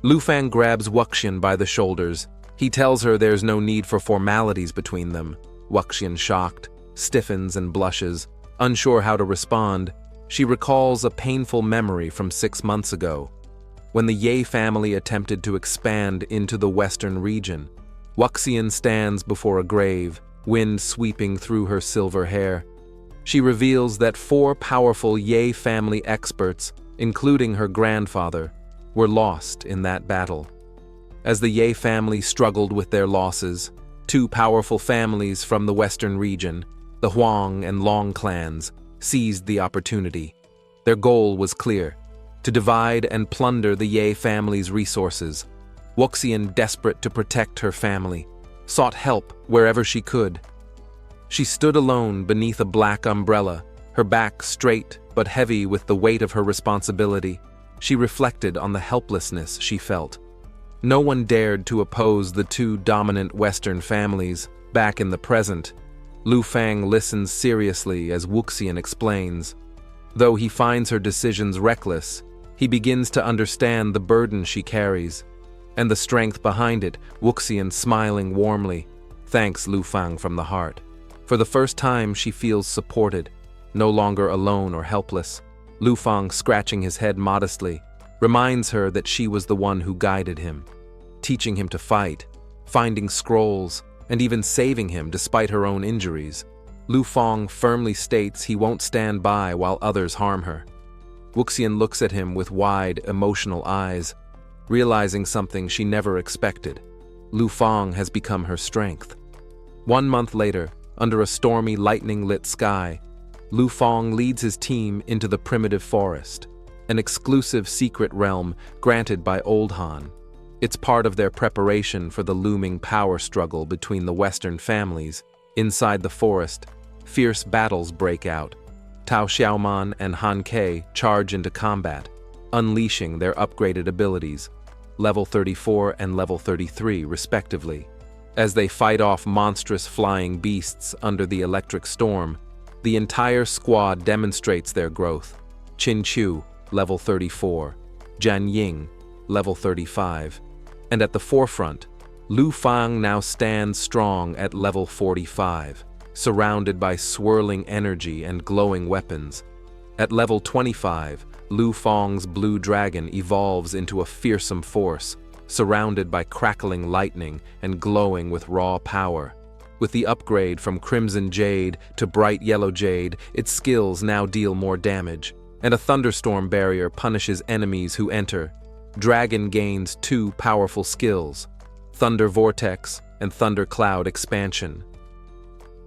Lu Fang grabs Wuxian by the shoulders. He tells her there's no need for formalities between them. Wuxian, shocked, stiffens and blushes, unsure how to respond. She recalls a painful memory from 6 months ago, when the Ye family attempted to expand into the western region. Wuxian stands before a grave, wind sweeping through her silver hair. She reveals that 4 powerful Ye family experts, including her grandfather, were lost in that battle. As the Ye family struggled with their losses, 2 powerful families from the western region, the Huang and Long clans, seized the opportunity. Their goal was clear: to divide and plunder the Ye family's resources. Wuxian, desperate to protect her family, sought help wherever she could. She stood alone beneath a black umbrella, her back straight but heavy with the weight of her responsibility. She reflected on the helplessness she felt. No one dared to oppose the 2 dominant Western families. Back in the present, Lu Fang listens seriously as Wuxian explains. Though he finds her decisions reckless, he begins to understand the burden she carries, and the strength behind it. Wuxian, smiling warmly, thanks Lu Fang from the heart. For the first time, she feels supported, no longer alone or helpless. Lu Fang, scratching his head modestly, reminds her that she was the one who guided him, teaching him to fight, finding scrolls, and even saving him despite her own injuries. Lu Fang firmly states he won't stand by while others harm her. Wuxian looks at him with wide, emotional eyes, realizing something she never expected. Lu Fang has become her strength. 1 month later, under a stormy, lightning-lit sky, Lu Fang leads his team into the primitive forest, an exclusive secret realm granted by Old Han. It's part of their preparation for the looming power struggle between the Western families. Inside the forest, fierce battles break out. Tao Xiaoman and Han Ke charge into combat, unleashing their upgraded abilities, level 34 and level 33 respectively. As they fight off monstrous flying beasts under the electric storm, the entire squad demonstrates their growth. Qin Chu, level 34, Jian Ying, level 35, and at the forefront, Lu Fang now stands strong at level 45, surrounded by swirling energy and glowing weapons. At level 25, Lu Fang's blue dragon evolves into a fearsome force, surrounded by crackling lightning and glowing with raw power. With the upgrade from Crimson Jade to Bright Yellow Jade, its skills now deal more damage, and a thunderstorm barrier punishes enemies who enter. Dragon gains 2 powerful skills: Thunder Vortex and Thunder Cloud Expansion.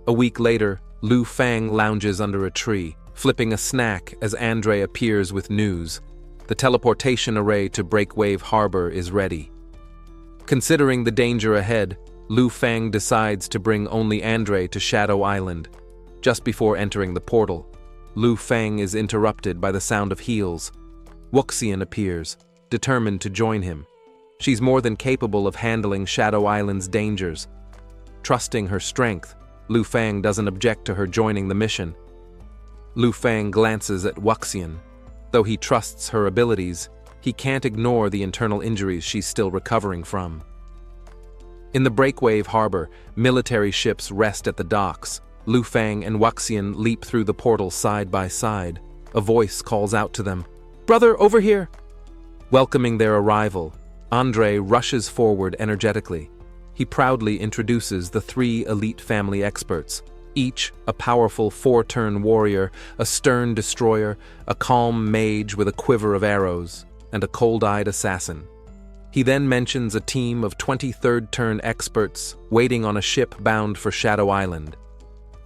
A week later, Lu Fang lounges under a tree, flipping a snack as Andre appears with news. The teleportation array to Breakwave Harbor is ready. Considering the danger ahead, Lu Fang decides to bring only Andre to Shadow Island. Just before entering the portal, Lu Fang is interrupted by the sound of heels. Wuxian appears, determined to join him. She's more than capable of handling Shadow Island's dangers. Trusting her strength, Lu Fang doesn't object to her joining the mission. Lu Fang glances at Wuxian. Though he trusts her abilities, he can't ignore the internal injuries she's still recovering from. In the Breakwave Harbor, military ships rest at the docks. Lu Fang and Wuxian leap through the portal side by side. A voice calls out to them, "Brother, over here!" Welcoming their arrival, Andre rushes forward energetically. He proudly introduces the 3 elite family experts, each a powerful 4-turn warrior, a stern destroyer, a calm mage with a quiver of arrows, and a cold-eyed assassin. He then mentions a team of 23rd-turn experts waiting on a ship bound for Shadow Island.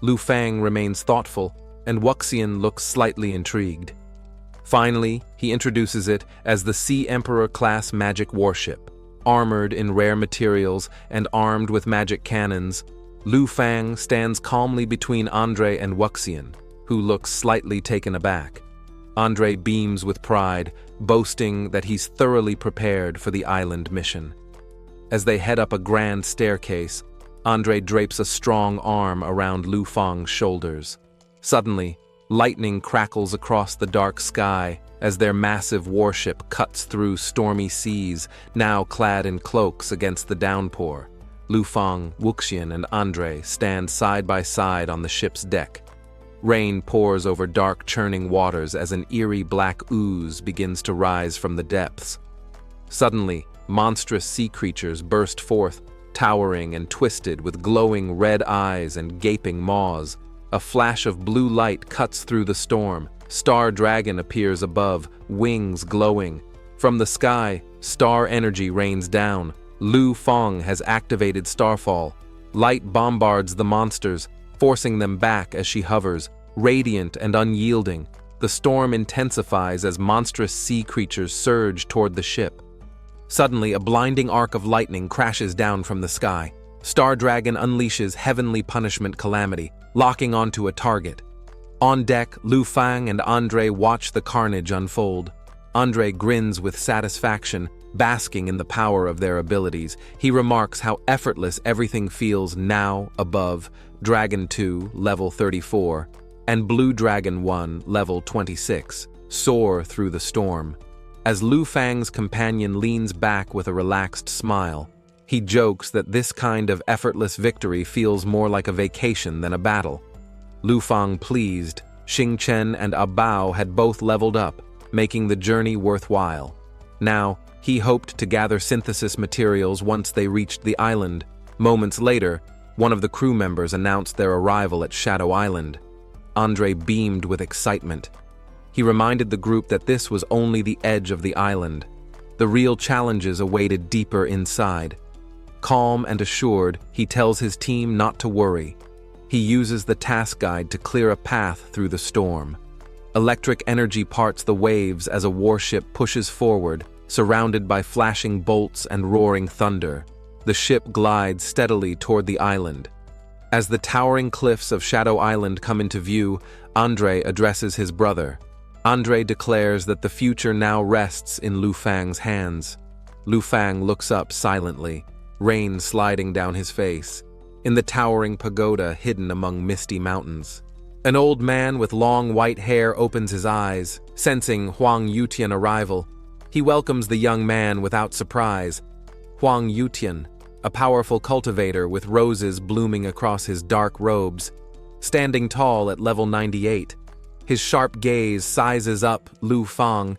Lu Fang remains thoughtful, and Wuxian looks slightly intrigued. Finally, he introduces it as the Sea Emperor-class magic warship. Armored in rare materials and armed with magic cannons, Lu Fang stands calmly between Andre and Wuxian, who looks slightly taken aback. Andre beams with pride, boasting that he's thoroughly prepared for the island mission. As they head up a grand staircase, Andre drapes a strong arm around Lu Fang's shoulders. Suddenly, lightning crackles across the dark sky, as their massive warship cuts through stormy seas, now clad in cloaks against the downpour. Lu Fang, Wukian, and Andre stand side by side on the ship's deck. Rain pours over dark, churning waters as an eerie black ooze begins to rise from the depths. Suddenly, monstrous sea creatures burst forth, towering and twisted with glowing red eyes and gaping maws. A flash of blue light cuts through the storm. Star Dragon appears above, wings glowing. From the sky, star energy rains down. Lu Fang has activated Starfall. Light bombards the monsters, forcing them back as she hovers, radiant and unyielding. The storm intensifies as monstrous sea creatures surge toward the ship. Suddenly, a blinding arc of lightning crashes down from the sky. Star Dragon unleashes heavenly punishment calamity, locking onto a target. On deck, Lu Fang and Andre watch the carnage unfold. Andre grins with satisfaction, basking in the power of their abilities. He remarks how effortless everything feels now above Dragon 2, level 34, and Blue Dragon 1, level 26, soar through the storm. As Lu Fang's companion leans back with a relaxed smile, he jokes that this kind of effortless victory feels more like a vacation than a battle. Lu Fang pleased. Xing Chen and Abao had both leveled up, making the journey worthwhile. Now, he hoped to gather synthesis materials once they reached the island. Moments later, one of the crew members announced their arrival at Shadow Island. Andre beamed with excitement. He reminded the group that this was only the edge of the island. The real challenges awaited deeper inside. Calm and assured, he tells his team not to worry. He uses the task guide to clear a path through the storm. Electric energy parts the waves as a warship pushes forward, surrounded by flashing bolts and roaring thunder. The ship glides steadily toward the island. As the towering cliffs of Shadow Island come into view, Andre addresses his brother. Andre declares that the future now rests in Lu Fang's hands. Lu Fang looks up silently, rain sliding down his face, in the towering pagoda hidden among misty mountains. An old man with long white hair opens his eyes, sensing Huang Yutian's arrival. He welcomes the young man without surprise. Huang Yutian, a powerful cultivator with roses blooming across his dark robes, standing tall at level 98. His sharp gaze sizes up Lu Fang.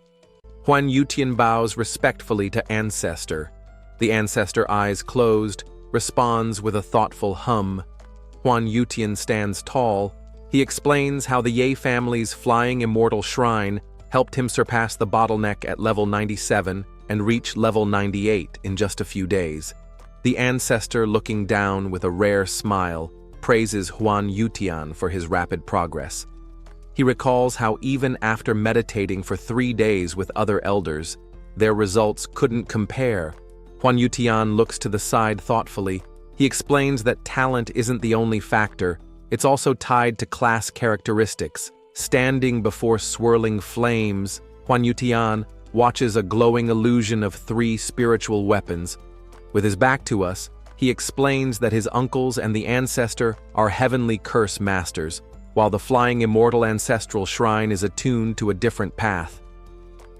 Huang Yutian bows respectfully to Ancestor. The Ancestor, eyes closed, responds with a thoughtful hum. Huang Yutian stands tall. He explains how the Ye family's flying immortal shrine helped him surpass the bottleneck at level 97 and reach level 98 in just a few days. The Ancestor, looking down with a rare smile, praises Huang Yutian for his rapid progress. He recalls how even after meditating for 3 days with other elders, their results couldn't compare. Huang Yutian looks to the side thoughtfully. He explains that talent isn't the only factor, it's also tied to class characteristics. Standing before swirling flames, Huang Yutian watches a glowing illusion of 3 spiritual weapons. With his back to us, he explains that his uncles and the Ancestor are heavenly curse masters, while the flying immortal ancestral shrine is attuned to a different path.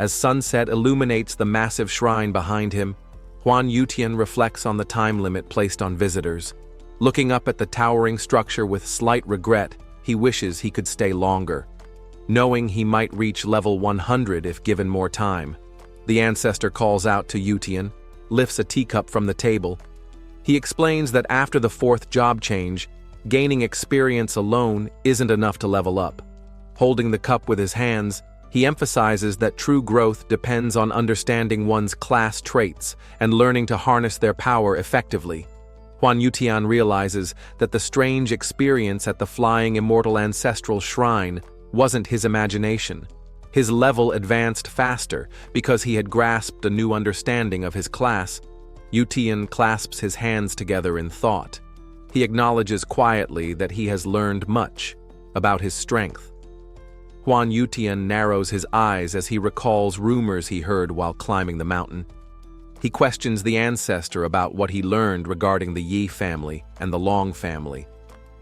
As sunset illuminates the massive shrine behind him, Huang Yutian reflects on the time limit placed on visitors. Looking up at the towering structure with slight regret, he wishes he could stay longer, knowing he might reach level 100 if given more time. The Ancestor calls out to Yutian, lifts a teacup from the table. He explains that after the 4th job change, gaining experience alone isn't enough to level up. Holding the cup with his hands, he emphasizes that true growth depends on understanding one's class traits and learning to harness their power effectively. Huang Yutian realizes that the strange experience at the flying immortal ancestral shrine wasn't his imagination. His level advanced faster because he had grasped a new understanding of his class. Yutian clasps his hands together in thought. He acknowledges quietly that he has learned much about his strength. Huang Yutian narrows his eyes as he recalls rumors he heard while climbing the mountain. He questions the Ancestor about what he learned regarding the Yi family and the Long family.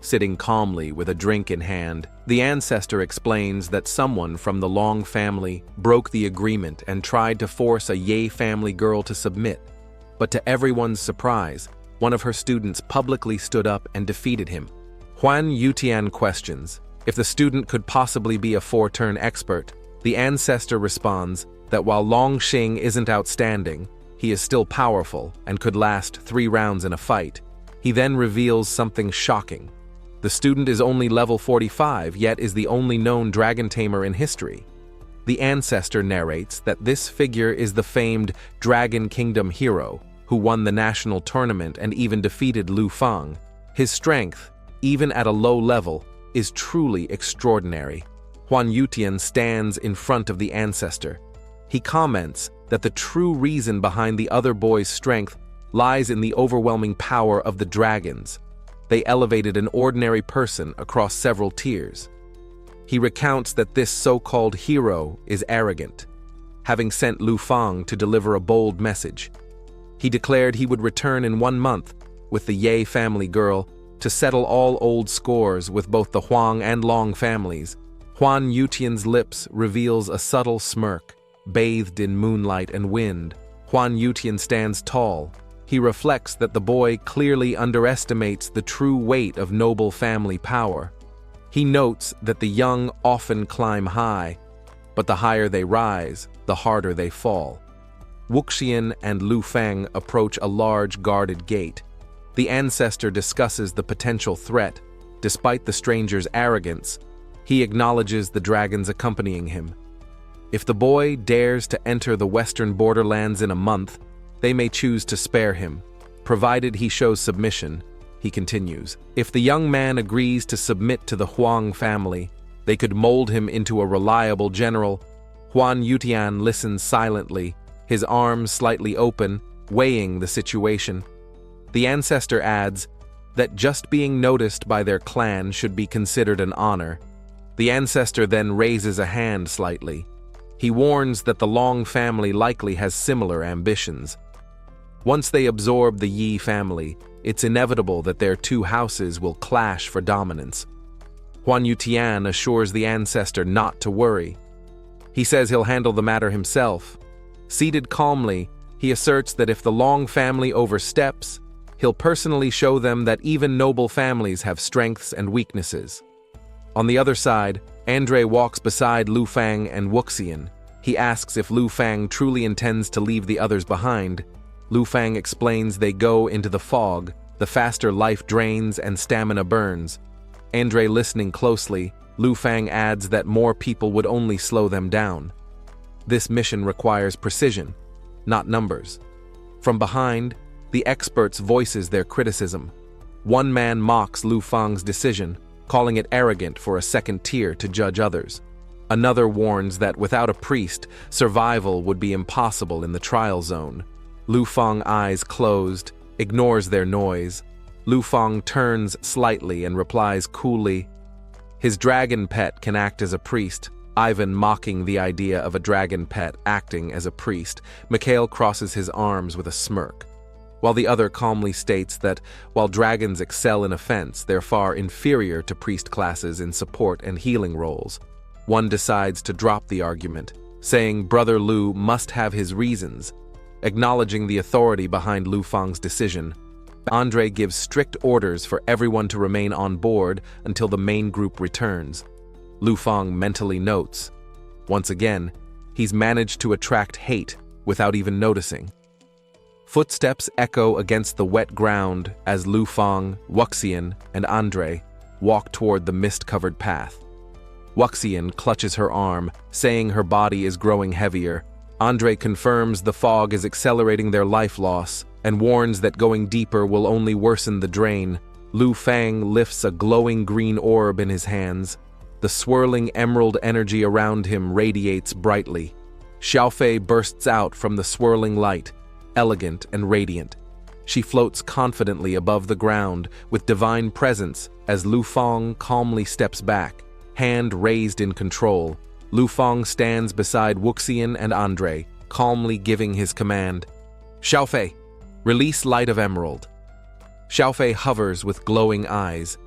sitting calmly with a drink in hand. The ancestor explains that someone from the Long family broke the agreement and tried to force a Ye family girl to submit. But to everyone's surprise, one of her students publicly stood up and defeated him. Huan Yutian questions if the student could possibly be a 4-turn expert. The ancestor responds that while Long Xing isn't outstanding, he is still powerful and could last 3 rounds in a fight. He then reveals something shocking. The student is only level 45, yet is the only known dragon tamer in history. The ancestor narrates that this figure is the famed Dragon Kingdom hero who won the national tournament and even defeated Lu Fang. His strength, even at a low level, is truly extraordinary. Huan Yutian stands in front of the ancestor. He comments that the true reason behind the other boy's strength lies in the overwhelming power of the dragons. They elevated an ordinary person across several tiers. He recounts that this so-called hero is arrogant, having sent Lu Fang to deliver a bold message. He declared he would return in 1 month with the Ye family girl to settle all old scores with both the Huang and Long families. Huan Yutian's lips reveals a subtle smirk, bathed in moonlight and wind. Huan Yutian stands tall. He reflects that the boy clearly underestimates the true weight of noble family power. He notes that the young often climb high, but the higher they rise, the harder they fall. Wukian and Lu Fang approach a large guarded gate. The ancestor discusses the potential threat. Despite the stranger's arrogance, he acknowledges the dragons accompanying him. If the boy dares to enter the western borderlands in a month, they may choose to spare him, provided he shows submission. He continues, if the young man agrees to submit to the Huang family, they could mold him into a reliable general. Huan Yutian listens silently, his arms slightly open, weighing the situation. The ancestor adds that just being noticed by their clan should be considered an honor. The ancestor then raises a hand slightly. He warns that the Long family likely has similar ambitions. Once they absorb the Yi family, it's inevitable that their 2 houses will clash for dominance. Huan Yutian assures the ancestor not to worry. He says he'll handle the matter himself. Seated calmly, he asserts that if the Long family oversteps, he'll personally show them that even noble families have strengths and weaknesses. On the other side, Andre walks beside Lu Fang and Wuxian. He asks if Lu Fang truly intends to leave the others behind. Lu Fang explains they go into the fog, the faster life drains and stamina burns. Andre listening closely, Lu Fang adds that more people would only slow them down. This mission requires precision, not numbers. From behind, the experts voices their criticism. One man mocks Lu Fang's decision, calling it arrogant for a second tier to judge others. Another warns that without a priest, survival would be impossible in the trial zone. Lu Fang, eyes closed, ignores their noise. Lu Fang turns slightly and replies coolly, his dragon pet can act as a priest. Ivan mocking the idea of a dragon pet acting as a priest. Mikhail crosses his arms with a smirk, while the other calmly states that while dragons excel in offense, they're far inferior to priest classes in support and healing roles. One decides to drop the argument, saying Brother Lu must have his reasons. Acknowledging the authority behind Lu Fang's decision, Andre gives strict orders for everyone to remain on board until the main group returns. Lu Fang mentally notes, once again, he's managed to attract hate without even noticing. Footsteps echo against the wet ground as Lu Fang, Wuxian, and Andre walk toward the mist-covered path. Wuxian clutches her arm, saying her body is growing heavier. Andre confirms the fog is accelerating their life loss and warns that going deeper will only worsen the drain. Lu Fang lifts a glowing green orb in his hands. The swirling emerald energy around him radiates brightly. Xiaofei bursts out from the swirling light, elegant and radiant. She floats confidently above the ground with divine presence as Lu Fang calmly steps back, hand raised in control. Lu Fang stands beside Wuxian and Andre, calmly giving his command. Xiaofei, release Light of Emerald. Xiaofei hovers with glowing eyes.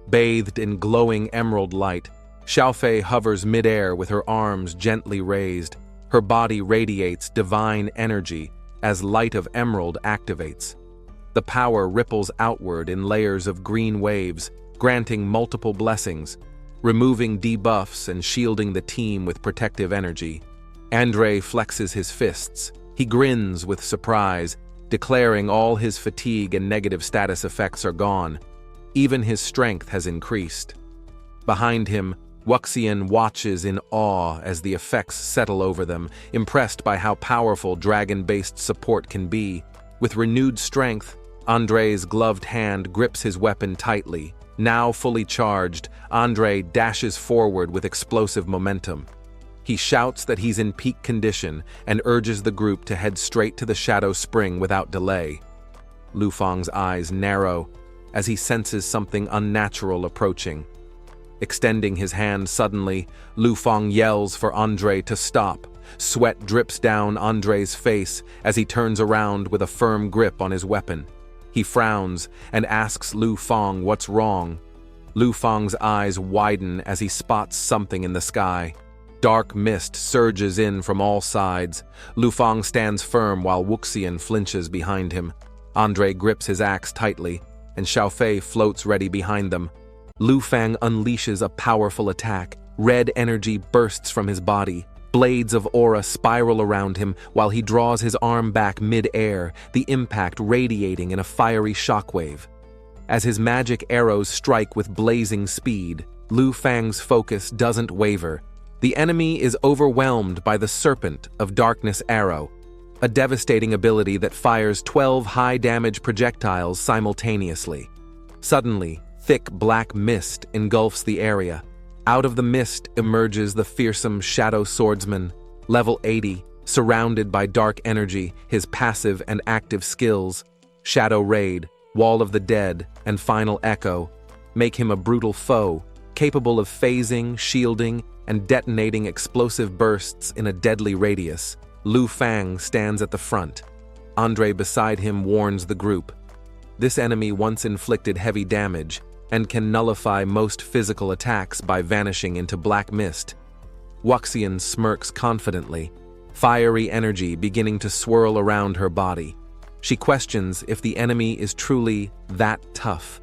bathed in glowing emerald light. Xiaofei hovers midair with her arms gently raised. Her body radiates divine energy as light of emerald activates. The power ripples outward in layers of green waves, granting multiple blessings, removing debuffs and shielding the team with protective energy. Andre flexes his fists. He grins with surprise, declaring all his fatigue and negative status effects are gone. Even his strength has increased. Behind him, Wukian watches in awe as the effects settle over them, impressed by how powerful dragon-based support can be. With renewed strength, Andre's gloved hand grips his weapon tightly. Now fully charged, Andre dashes forward with explosive momentum. He shouts that he's in peak condition and urges the group to head straight to the Shadow Spring without delay. Lu Fang's eyes narrow as he senses something unnatural approaching. Extending his hand suddenly, Lu Fang yells for Andre to stop. Sweat drips down Andre's face as he turns around with a firm grip on his weapon. He frowns and asks Lu Fang what's wrong. Lu Fang's eyes widen as he spots something in the sky. Dark mist surges in from all sides. Lu Fang stands firm while Wukian flinches behind him. Andre grips his axe tightly, and Xiaofei floats ready behind them. Lu Fang unleashes a powerful attack. Red energy bursts from his body. Blades of aura spiral around him while he draws his arm back mid-air, the impact radiating in a fiery shockwave. As his magic arrows strike with blazing speed, Lu Fang's focus doesn't waver. The enemy is overwhelmed by the Serpent of Darkness Arrow, a devastating ability that fires 12 high-damage projectiles simultaneously. Suddenly, thick black mist engulfs the area. Out of the mist emerges the fearsome Shadow Swordsman, level 80, surrounded by dark energy, his passive and active skills, Shadow Raid, Wall of the Dead, and Final Echo, make him a brutal foe, capable of phasing, shielding, and detonating explosive bursts in a deadly radius. Lu Fang stands at the front. Andre beside him warns the group. This enemy once inflicted heavy damage and can nullify most physical attacks by vanishing into black mist. Wukian smirks confidently, fiery energy beginning to swirl around her body. She questions if the enemy is truly that tough.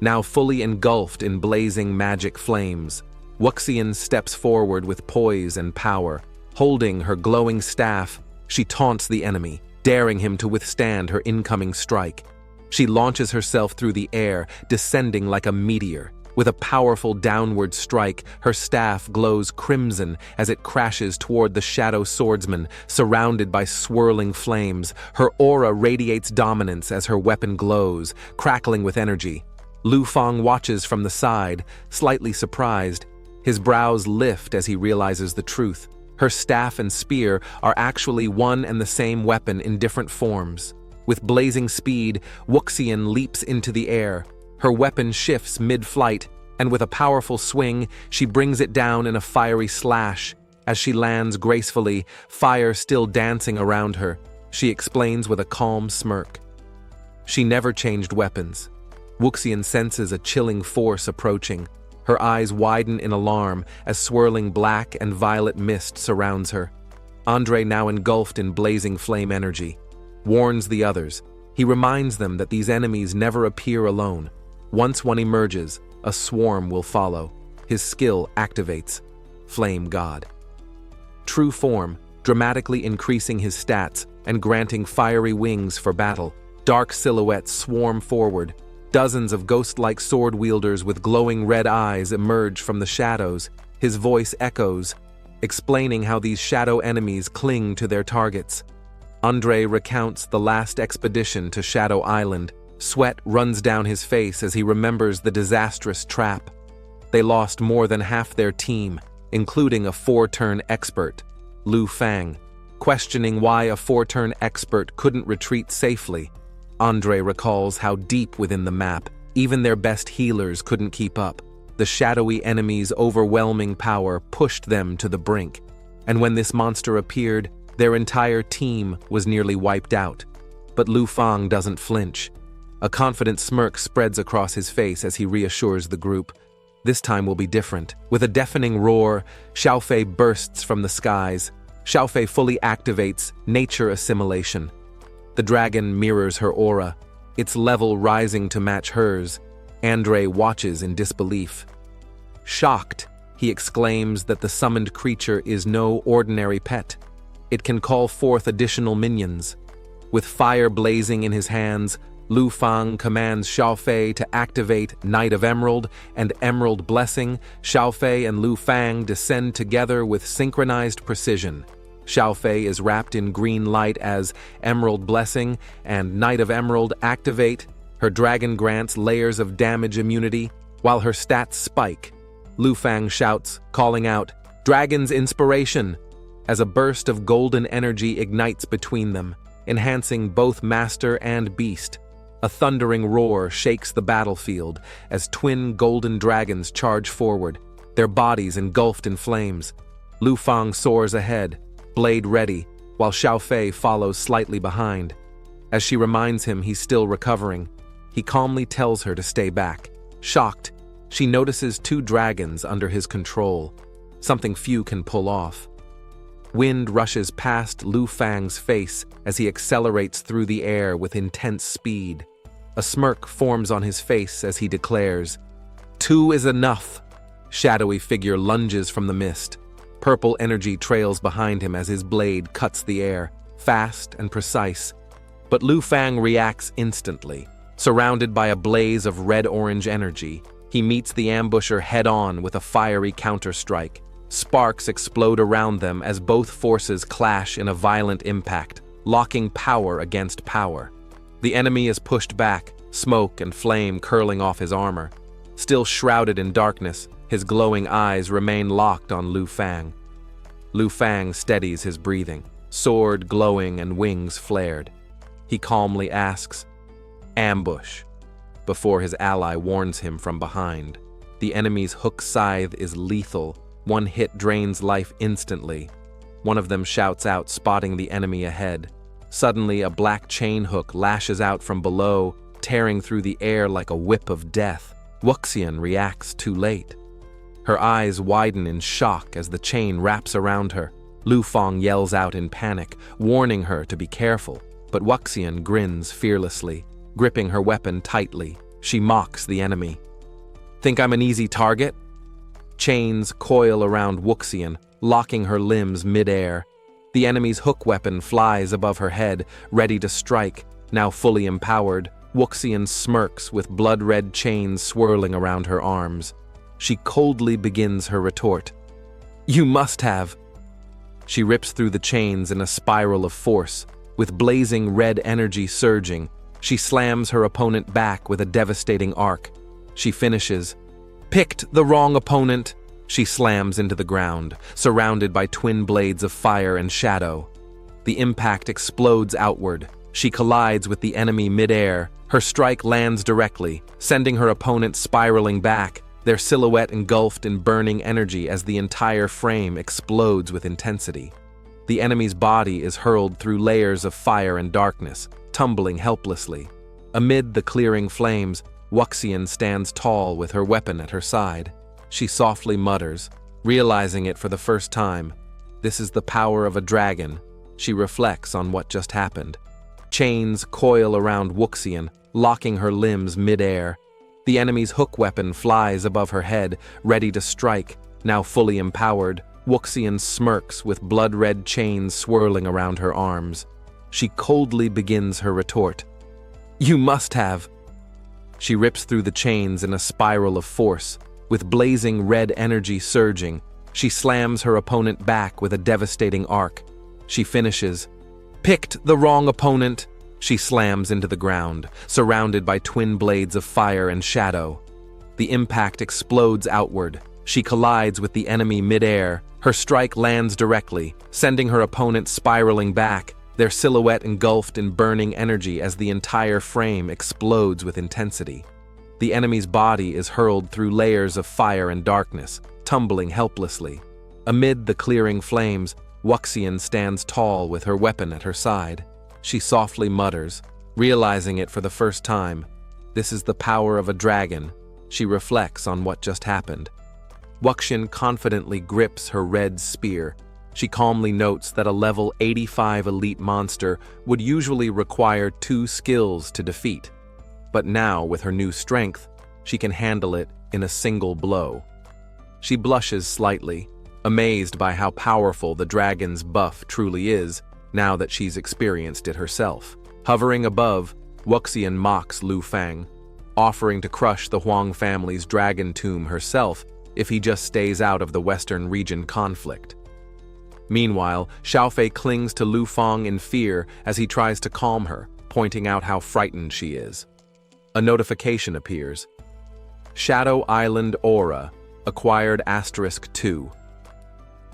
Now fully engulfed in blazing magic flames, Wukian steps forward with poise and power. Holding her glowing staff, she taunts the enemy, daring him to withstand her incoming strike. She launches herself through the air, descending like a meteor. With a powerful downward strike, her staff glows crimson as it crashes toward the Shadow Swordsman, surrounded by swirling flames. Her aura radiates dominance as her weapon glows, crackling with energy. Lu Fang watches from the side, slightly surprised. His brows lift as he realizes the truth. Her staff and spear are actually one and the same weapon in different forms. With blazing speed, Wukian leaps into the air. Her weapon shifts mid-flight, and with a powerful swing, she brings it down in a fiery slash. As she lands gracefully, fire still dancing around her, she explains with a calm smirk. She never changed weapons. Wukian senses a chilling force approaching. Her eyes widen in alarm as swirling black and violet mist surrounds her. Andre, now engulfed in blazing flame energy, warns the others. He reminds them that these enemies never appear alone. Once one emerges, a swarm will follow. His skill activates. Flame God. True form, dramatically increasing his stats and granting fiery wings for battle. Dark silhouettes swarm forward. Dozens of ghost-like sword wielders with glowing red eyes emerge from the shadows. His voice echoes, explaining how these shadow enemies cling to their targets. Andre recounts the last expedition to Shadow Island. Sweat runs down his face as he remembers the disastrous trap. They lost more than half their team, including a 4-turn expert, Lu Fang. Questioning why a 4-turn expert couldn't retreat safely, Andre recalls how deep within the map, even their best healers couldn't keep up. The shadowy enemy's overwhelming power pushed them to the brink, and when this monster appeared, their entire team was nearly wiped out. But Lu Fang doesn't flinch. A confident smirk spreads across his face as he reassures the group. This time will be different. With a deafening roar, Xiaofei bursts from the skies. Xiaofei fully activates nature assimilation. The dragon mirrors her aura, its level rising to match hers. Andre watches in disbelief. Shocked, he exclaims that the summoned creature is no ordinary pet. It can call forth additional minions. With fire blazing in his hands, Lu Fang commands Xiaofei to activate Knight of Emerald and Emerald Blessing. Xiaofei and Lu Fang descend together with synchronized precision. Xiaofei is wrapped in green light as Emerald Blessing and Knight of Emerald activate. Her dragon grants layers of damage immunity, while her stats spike. Lu Fang shouts, calling out, "Dragon's Inspiration!" as a burst of golden energy ignites between them, enhancing both master and beast. A thundering roar shakes the battlefield as twin golden dragons charge forward, their bodies engulfed in flames. Lu Fang soars ahead, blade ready, while Xiaofei follows slightly behind. As she reminds him he's still recovering, he calmly tells her to stay back. Shocked, she notices two dragons under his control, something few can pull off. Wind rushes past Lu Fang's face as he accelerates through the air with intense speed. A smirk forms on his face as he declares, "Two is enough." Shadowy figure lunges from the mist. Purple energy trails behind him as his blade cuts the air, fast and precise. But Lu Fang reacts instantly. Surrounded by a blaze of red-orange energy, he meets the ambusher head-on with a fiery counterstrike. Sparks explode around them as both forces clash in a violent impact, locking power against power. The enemy is pushed back, smoke and flame curling off his armor. Still shrouded in darkness, his glowing eyes remain locked on Lu Fang. Lu Fang steadies his breathing, sword glowing and wings flared. He calmly asks, "Ambush," before his ally warns him from behind. The enemy's hook scythe is lethal. One hit drains life instantly. One of them shouts out, spotting the enemy ahead. Suddenly, a black chain hook lashes out from below, tearing through the air like a whip of death. Wukian reacts too late. Her eyes widen in shock as the chain wraps around her. Lu Fang yells out in panic, warning her to be careful, but Wukian grins fearlessly. Gripping her weapon tightly, she mocks the enemy. "Think I'm an easy target?" Chains coil around Wukian, locking her limbs mid-air. The enemy's hook weapon flies above her head, ready to strike. Now fully empowered, Wukian smirks with blood-red chains swirling around her arms. She coldly begins her retort. "You must have." She rips through the chains in a spiral of force. With blazing red energy surging, she slams her opponent back with a devastating arc. She finishes. "Picked the wrong opponent." She slams into the ground, surrounded by twin blades of fire and shadow. The impact explodes outward. She collides with the enemy mid-air. Her strike lands directly, sending her opponent spiraling back, their silhouette engulfed in burning energy as the entire frame explodes with intensity. The enemy's body is hurled through layers of fire and darkness, tumbling helplessly. Amid the clearing flames, Wukian stands tall with her weapon at her side. She softly mutters, realizing it for the first time. This is the power of a dragon. She reflects on what just happened. Chains coil around Wukian, locking her limbs mid-air. The enemy's hook weapon flies above her head, ready to strike. Now fully empowered, Wukian smirks with blood-red chains swirling around her arms. She coldly begins her retort. "You must have." She rips through the chains in a spiral of force. With blazing red energy surging, she slams her opponent back with a devastating arc. She finishes. "Picked the wrong opponent." She slams into the ground, surrounded by twin blades of fire and shadow. The impact explodes outward. She collides with the enemy mid-air. Her strike lands directly, sending her opponent spiraling back, their silhouette engulfed in burning energy as the entire frame explodes with intensity. The enemy's body is hurled through layers of fire and darkness, tumbling helplessly. Amid the clearing flames, Wukian stands tall with her weapon at her side. She softly mutters, realizing it for the first time. This is the power of a dragon. She reflects on what just happened. Wukian confidently grips her red spear. She calmly notes that a level 85 elite monster would usually require 2 skills to defeat. But now, with her new strength, she can handle it in a single blow. She blushes slightly, amazed by how powerful the dragon's buff truly is, now that she's experienced it herself. Hovering above, Wukian mocks Lu Fang, offering to crush the Huang family's dragon tomb herself if he just stays out of the Western region conflict. Meanwhile, Xiaofei clings to Lu Fang in fear as he tries to calm her, pointing out how frightened she is. A notification appears. Shadow Island Aura, acquired *2.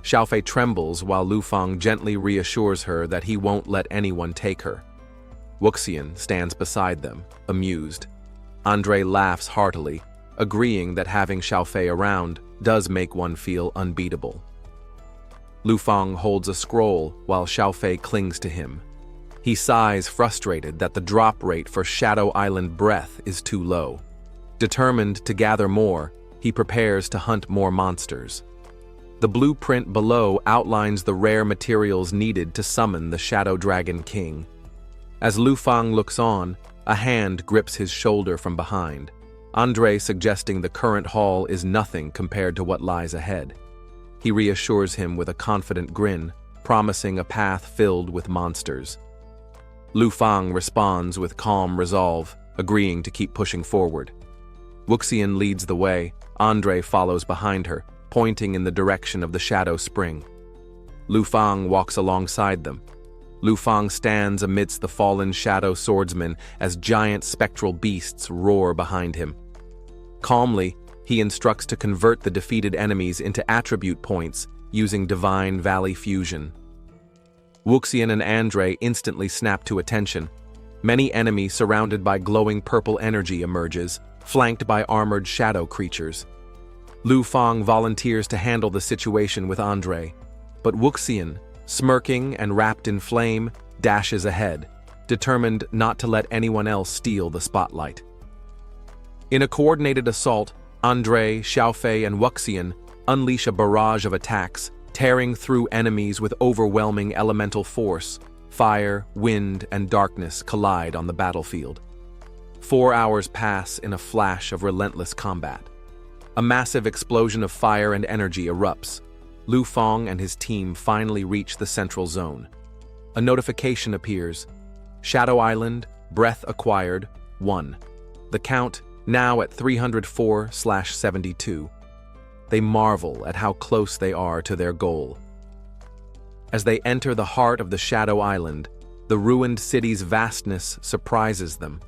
Xiaofei trembles while Lu Fang gently reassures her that he won't let anyone take her. Wukian stands beside them, amused. Andre laughs heartily, agreeing that having Xiaofei around does make one feel unbeatable. Lu Fang holds a scroll while Xiaofei clings to him. He sighs, frustrated that the drop rate for Shadow Island breath is too low. Determined to gather more, he prepares to hunt more monsters. The blueprint below outlines the rare materials needed to summon the Shadow Dragon King. As Lu Fang looks on, a hand grips his shoulder from behind, Andre suggesting the current haul is nothing compared to what lies ahead. He reassures him with a confident grin, promising a path filled with monsters. Lu Fang responds with calm resolve, agreeing to keep pushing forward. Wukian leads the way, Andre follows behind her, pointing in the direction of the Shadow Spring. Lu Fang walks alongside them. Lu Fang stands amidst the fallen Shadow Swordsmen as giant spectral beasts roar behind him. Calmly, he instructs to convert the defeated enemies into attribute points using Divine Valley Fusion. Wukian and Andre instantly snap to attention. Many enemies surrounded by glowing purple energy emerges, flanked by armored shadow creatures. Lu Fang volunteers to handle the situation with Andre, but Wukian, smirking and wrapped in flame, dashes ahead, determined not to let anyone else steal the spotlight. In a coordinated assault, Andre, Xiaofei, and Wukian unleash a barrage of attacks, tearing through enemies with overwhelming elemental force. Fire, wind, and darkness collide on the battlefield. 4 hours pass in a flash of relentless combat. A massive explosion of fire and energy erupts. Lu Fang and his team finally reach the central zone. A notification appears. Shadow Island, breath acquired, 1. The count now at 304/72. They marvel at how close they are to their goal. As they enter the heart of the Shadow Island, the ruined city's vastness surprises them.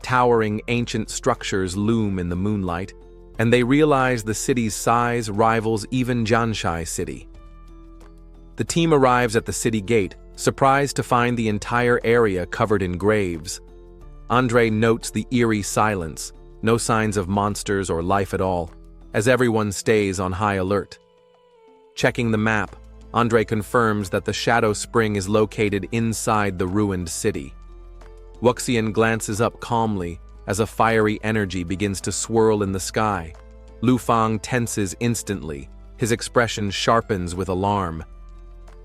Towering ancient structures loom in the moonlight, and they realize the city's size rivals even Janshai City. The team arrives at the city gate, surprised to find the entire area covered in graves. Andre notes the eerie silence, no signs of monsters or life at all, as everyone stays on high alert. Checking the map, Andre confirms that the Shadow Spring is located inside the ruined city. Wukian glances up calmly as a fiery energy begins to swirl in the sky. Lu Fang tenses instantly, his expression sharpens with alarm.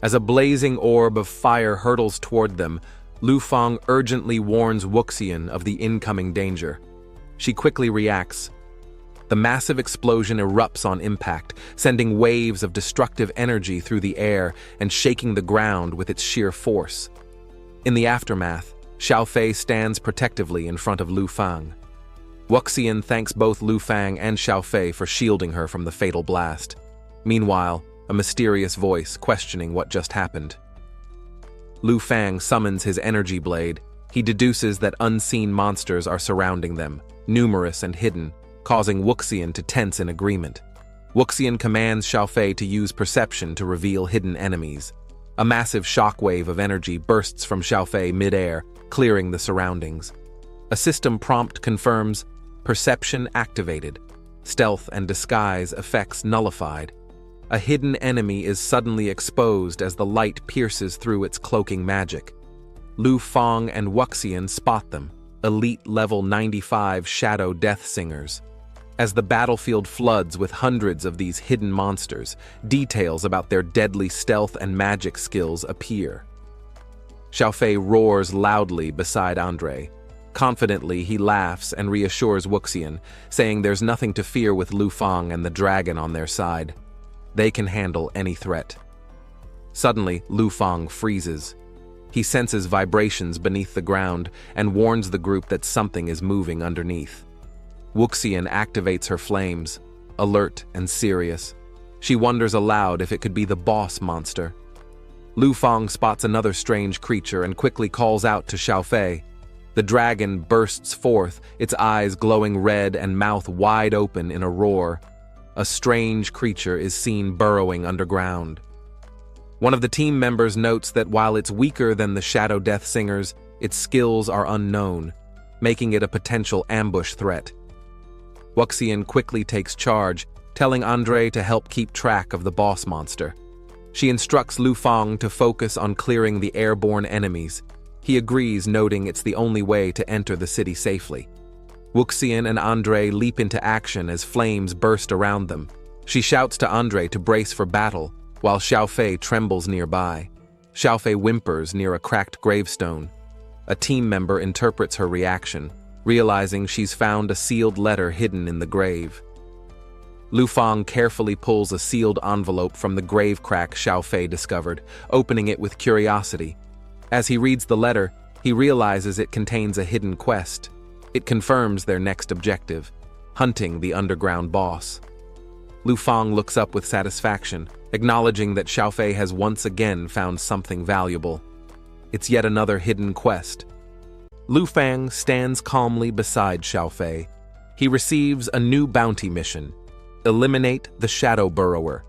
As a blazing orb of fire hurtles toward them, Lu Fang urgently warns Wukian of the incoming danger. She quickly reacts. The massive explosion erupts on impact, sending waves of destructive energy through the air and shaking the ground with its sheer force. In the aftermath, Xiaofei stands protectively in front of Lu Fang. Wukian thanks both Lu Fang and Xiaofei for shielding her from the fatal blast. Meanwhile, a mysterious voice questioning what just happened. Lu Fang summons his energy blade. He deduces that unseen monsters are surrounding them, numerous and hidden, causing Wukian to tense in agreement. Wukian commands Xiaofei to use perception to reveal hidden enemies. A massive shockwave of energy bursts from Xiaofei mid-air, clearing the surroundings. A system prompt confirms perception activated, stealth and disguise effects nullified. A hidden enemy is suddenly exposed as the light pierces through its cloaking magic. Lu Fang and Wukian spot them, elite level 95 shadow death singers. As the battlefield floods with hundreds of these hidden monsters, details about their deadly stealth and magic skills appear. Xiaofei roars loudly beside Andre. Confidently, he laughs and reassures Wuxian, saying there's nothing to fear with Lu Fang and the dragon on their side. They can handle any threat. Suddenly, Lu Fang freezes. He senses vibrations beneath the ground and warns the group that something is moving underneath. Wuxian activates her flames, alert and serious. She wonders aloud if it could be the boss monster. Lu Fang spots another strange creature and quickly calls out to Xiaofei. The dragon bursts forth, its eyes glowing red and mouth wide open in a roar. A strange creature is seen burrowing underground. One of the team members notes that while it's weaker than the Shadow Death Singers, its skills are unknown, making it a potential ambush threat. Wuxian quickly takes charge, telling Andre to help keep track of the boss monster. She instructs Lu Fang to focus on clearing the airborne enemies. He agrees, noting it's the only way to enter the city safely. Wuxian and Andre leap into action as flames burst around them. She shouts to Andre to brace for battle, while Xiaofei trembles nearby. Xiaofei whimpers near a cracked gravestone. A team member interprets her reaction, realizing she's found a sealed letter hidden in the grave. Lu Fang carefully pulls a sealed envelope from the grave crack Xiaofei discovered, opening it with curiosity. As he reads the letter, he realizes it contains a hidden quest. It confirms their next objective, hunting the underground boss. Lu Fang looks up with satisfaction, acknowledging that Xiaofei has once again found something valuable. It's yet another hidden quest. Lu Fang stands calmly beside Xiaofei. He receives a new bounty mission: eliminate the shadow burrower.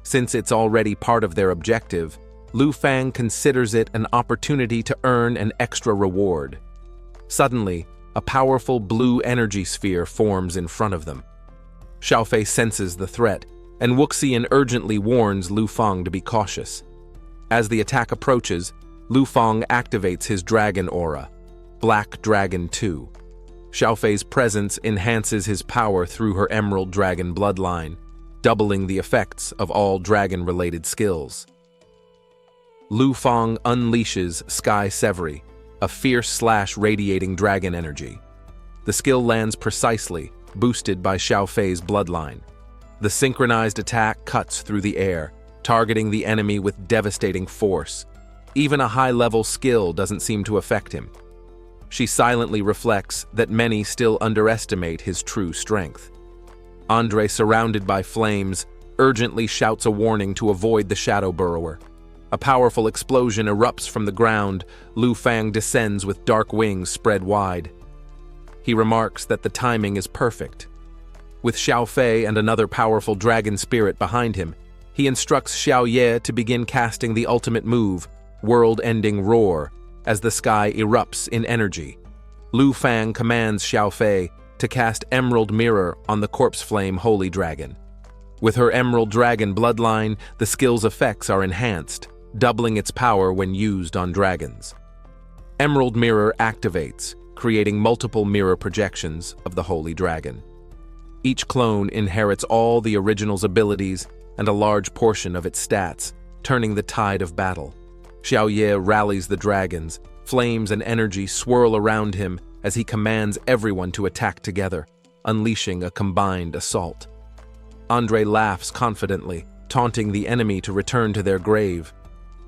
Since it's already part of their objective, Lu Fang considers it an opportunity to earn an extra reward. Suddenly, a powerful blue energy sphere forms in front of them. Xiaofei senses the threat, and Wuxian urgently warns Lu Fang to be cautious. As the attack approaches, Lu Fang activates his dragon aura, Black Dragon 2. Xiaofei's presence enhances his power through her emerald dragon bloodline, doubling the effects of all dragon-related skills. Lu Fang unleashes Sky Severy, a fierce slash radiating dragon energy. The skill lands precisely, boosted by Xiaofei's bloodline. The synchronized attack cuts through the air, targeting the enemy with devastating force. Even a high-level skill doesn't seem to affect him. She silently reflects that many still underestimate his true strength. Andre, surrounded by flames, urgently shouts a warning to avoid the shadow burrower. A powerful explosion erupts from the ground. Lu Fang descends with dark wings spread wide. He remarks that the timing is perfect. With Xiaofei and another powerful dragon spirit behind him, he instructs Xiaoye to begin casting the ultimate move, World-Ending Roar, as the sky erupts in energy. Lu Fang commands Xiaofei to cast Emerald Mirror on the Corpse Flame Holy Dragon. With her Emerald Dragon bloodline, the skill's effects are enhanced, doubling its power when used on dragons. Emerald Mirror activates, creating multiple mirror projections of the Holy Dragon. Each clone inherits all the original's abilities and a large portion of its stats, turning the tide of battle. Xiaoye rallies the dragons. Flames and energy swirl around him as he commands everyone to attack together, unleashing a combined assault. Andre laughs confidently, taunting the enemy to return to their grave.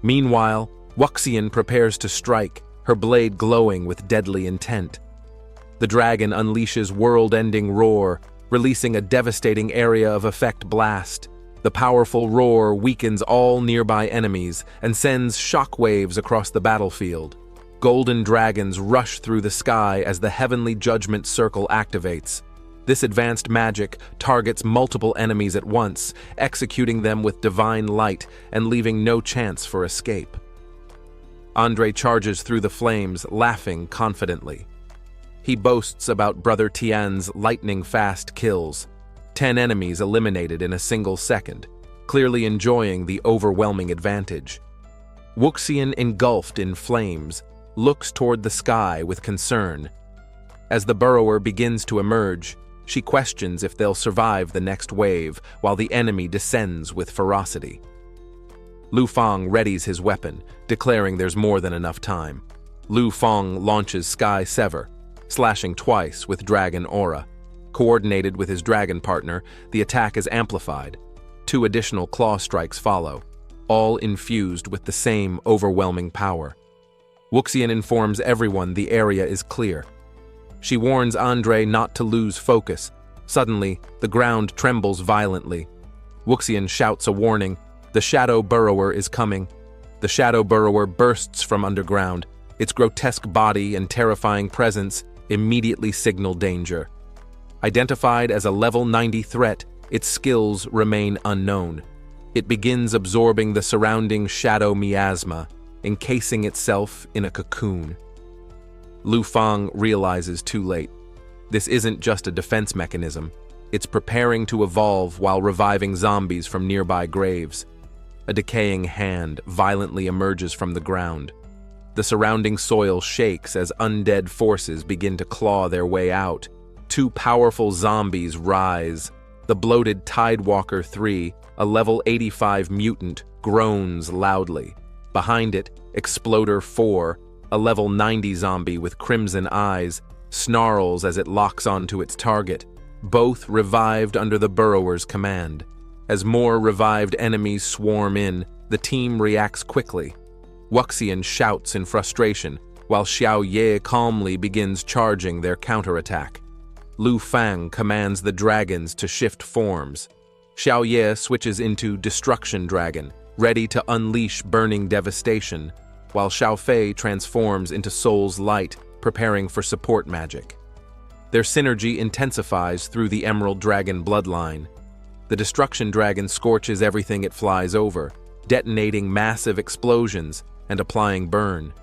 Meanwhile, Wuxian prepares to strike, her blade glowing with deadly intent. The dragon unleashes World-Ending Roar, releasing a devastating area of effect blast. The powerful roar weakens all nearby enemies and sends shockwaves across the battlefield. Golden dragons rush through the sky as the Heavenly Judgment Circle activates. This advanced magic targets multiple enemies at once, executing them with divine light and leaving no chance for escape. Andre charges through the flames, laughing confidently. He boasts about Brother Tian's lightning-fast kills, 10 enemies eliminated in a single second, clearly enjoying the overwhelming advantage. Wuxian, engulfed in flames, looks toward the sky with concern, As the burrower begins to emerge, she questions if they'll survive the next wave while the enemy descends with ferocity. Lu Fang readies his weapon, declaring there's more than enough time. Lu Fang launches Sky Sever, slashing twice with Dragon Aura. Coordinated with his dragon partner, the attack is amplified. 2 additional claw strikes follow, all infused with the same overwhelming power. Wukian informs everyone the area is clear. She warns Andre not to lose focus. Suddenly, the ground trembles violently. Wukian shouts a warning. The shadow burrower is coming. The shadow burrower bursts from underground. Its grotesque body and terrifying presence immediately signal danger. Identified as a level 90 threat, its skills remain unknown. It begins absorbing the surrounding shadow miasma, encasing itself in a cocoon. Lu Fang realizes too late. This isn't just a defense mechanism. It's preparing to evolve while reviving zombies from nearby graves. A decaying hand violently emerges from the ground. The surrounding soil shakes as undead forces begin to claw their way out. 2 powerful zombies rise. The bloated Tidewalker 3, a level 85 mutant, groans loudly. Behind it, Exploder 4, a level 90 zombie with crimson eyes, snarls as it locks onto its target, both revived under the burrower's command. As more revived enemies swarm in, the team reacts quickly. Wukian shouts in frustration, while Xiao Ye calmly begins charging their counterattack. Lu Fang commands the dragons to shift forms. Xiao Ye switches into Destruction Dragon, ready to unleash burning devastation, while Xiao Fei transforms into Soul's Light, preparing for support magic. Their synergy intensifies through the Emerald Dragon bloodline. The Destruction Dragon scorches everything it flies over, detonating massive explosions and applying burn.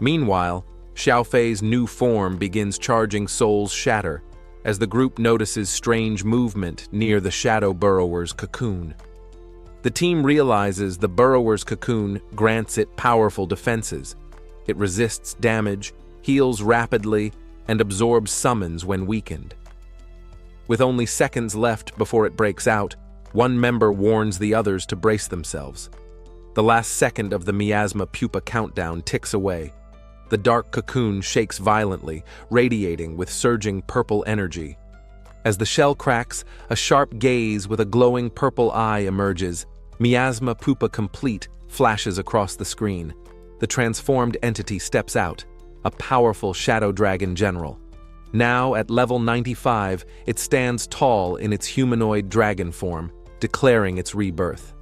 Meanwhile, Xiao Fei's new form begins charging Soul's Shatter, as the group notices strange movement near the Shadow Burrower's cocoon. The team realizes the Burrower's cocoon grants it powerful defenses. It resists damage, heals rapidly, and absorbs summons when weakened. With only seconds left before it breaks out, one member warns the others to brace themselves. The last second of the miasma pupa countdown ticks away. The dark cocoon shakes violently, radiating with surging purple energy. As the shell cracks, a sharp gaze with a glowing purple eye emerges. Miasma pupa complete flashes across the screen. The transformed entity steps out, a powerful shadow dragon general. Now, at level 95, it stands tall in its humanoid dragon form, declaring its rebirth.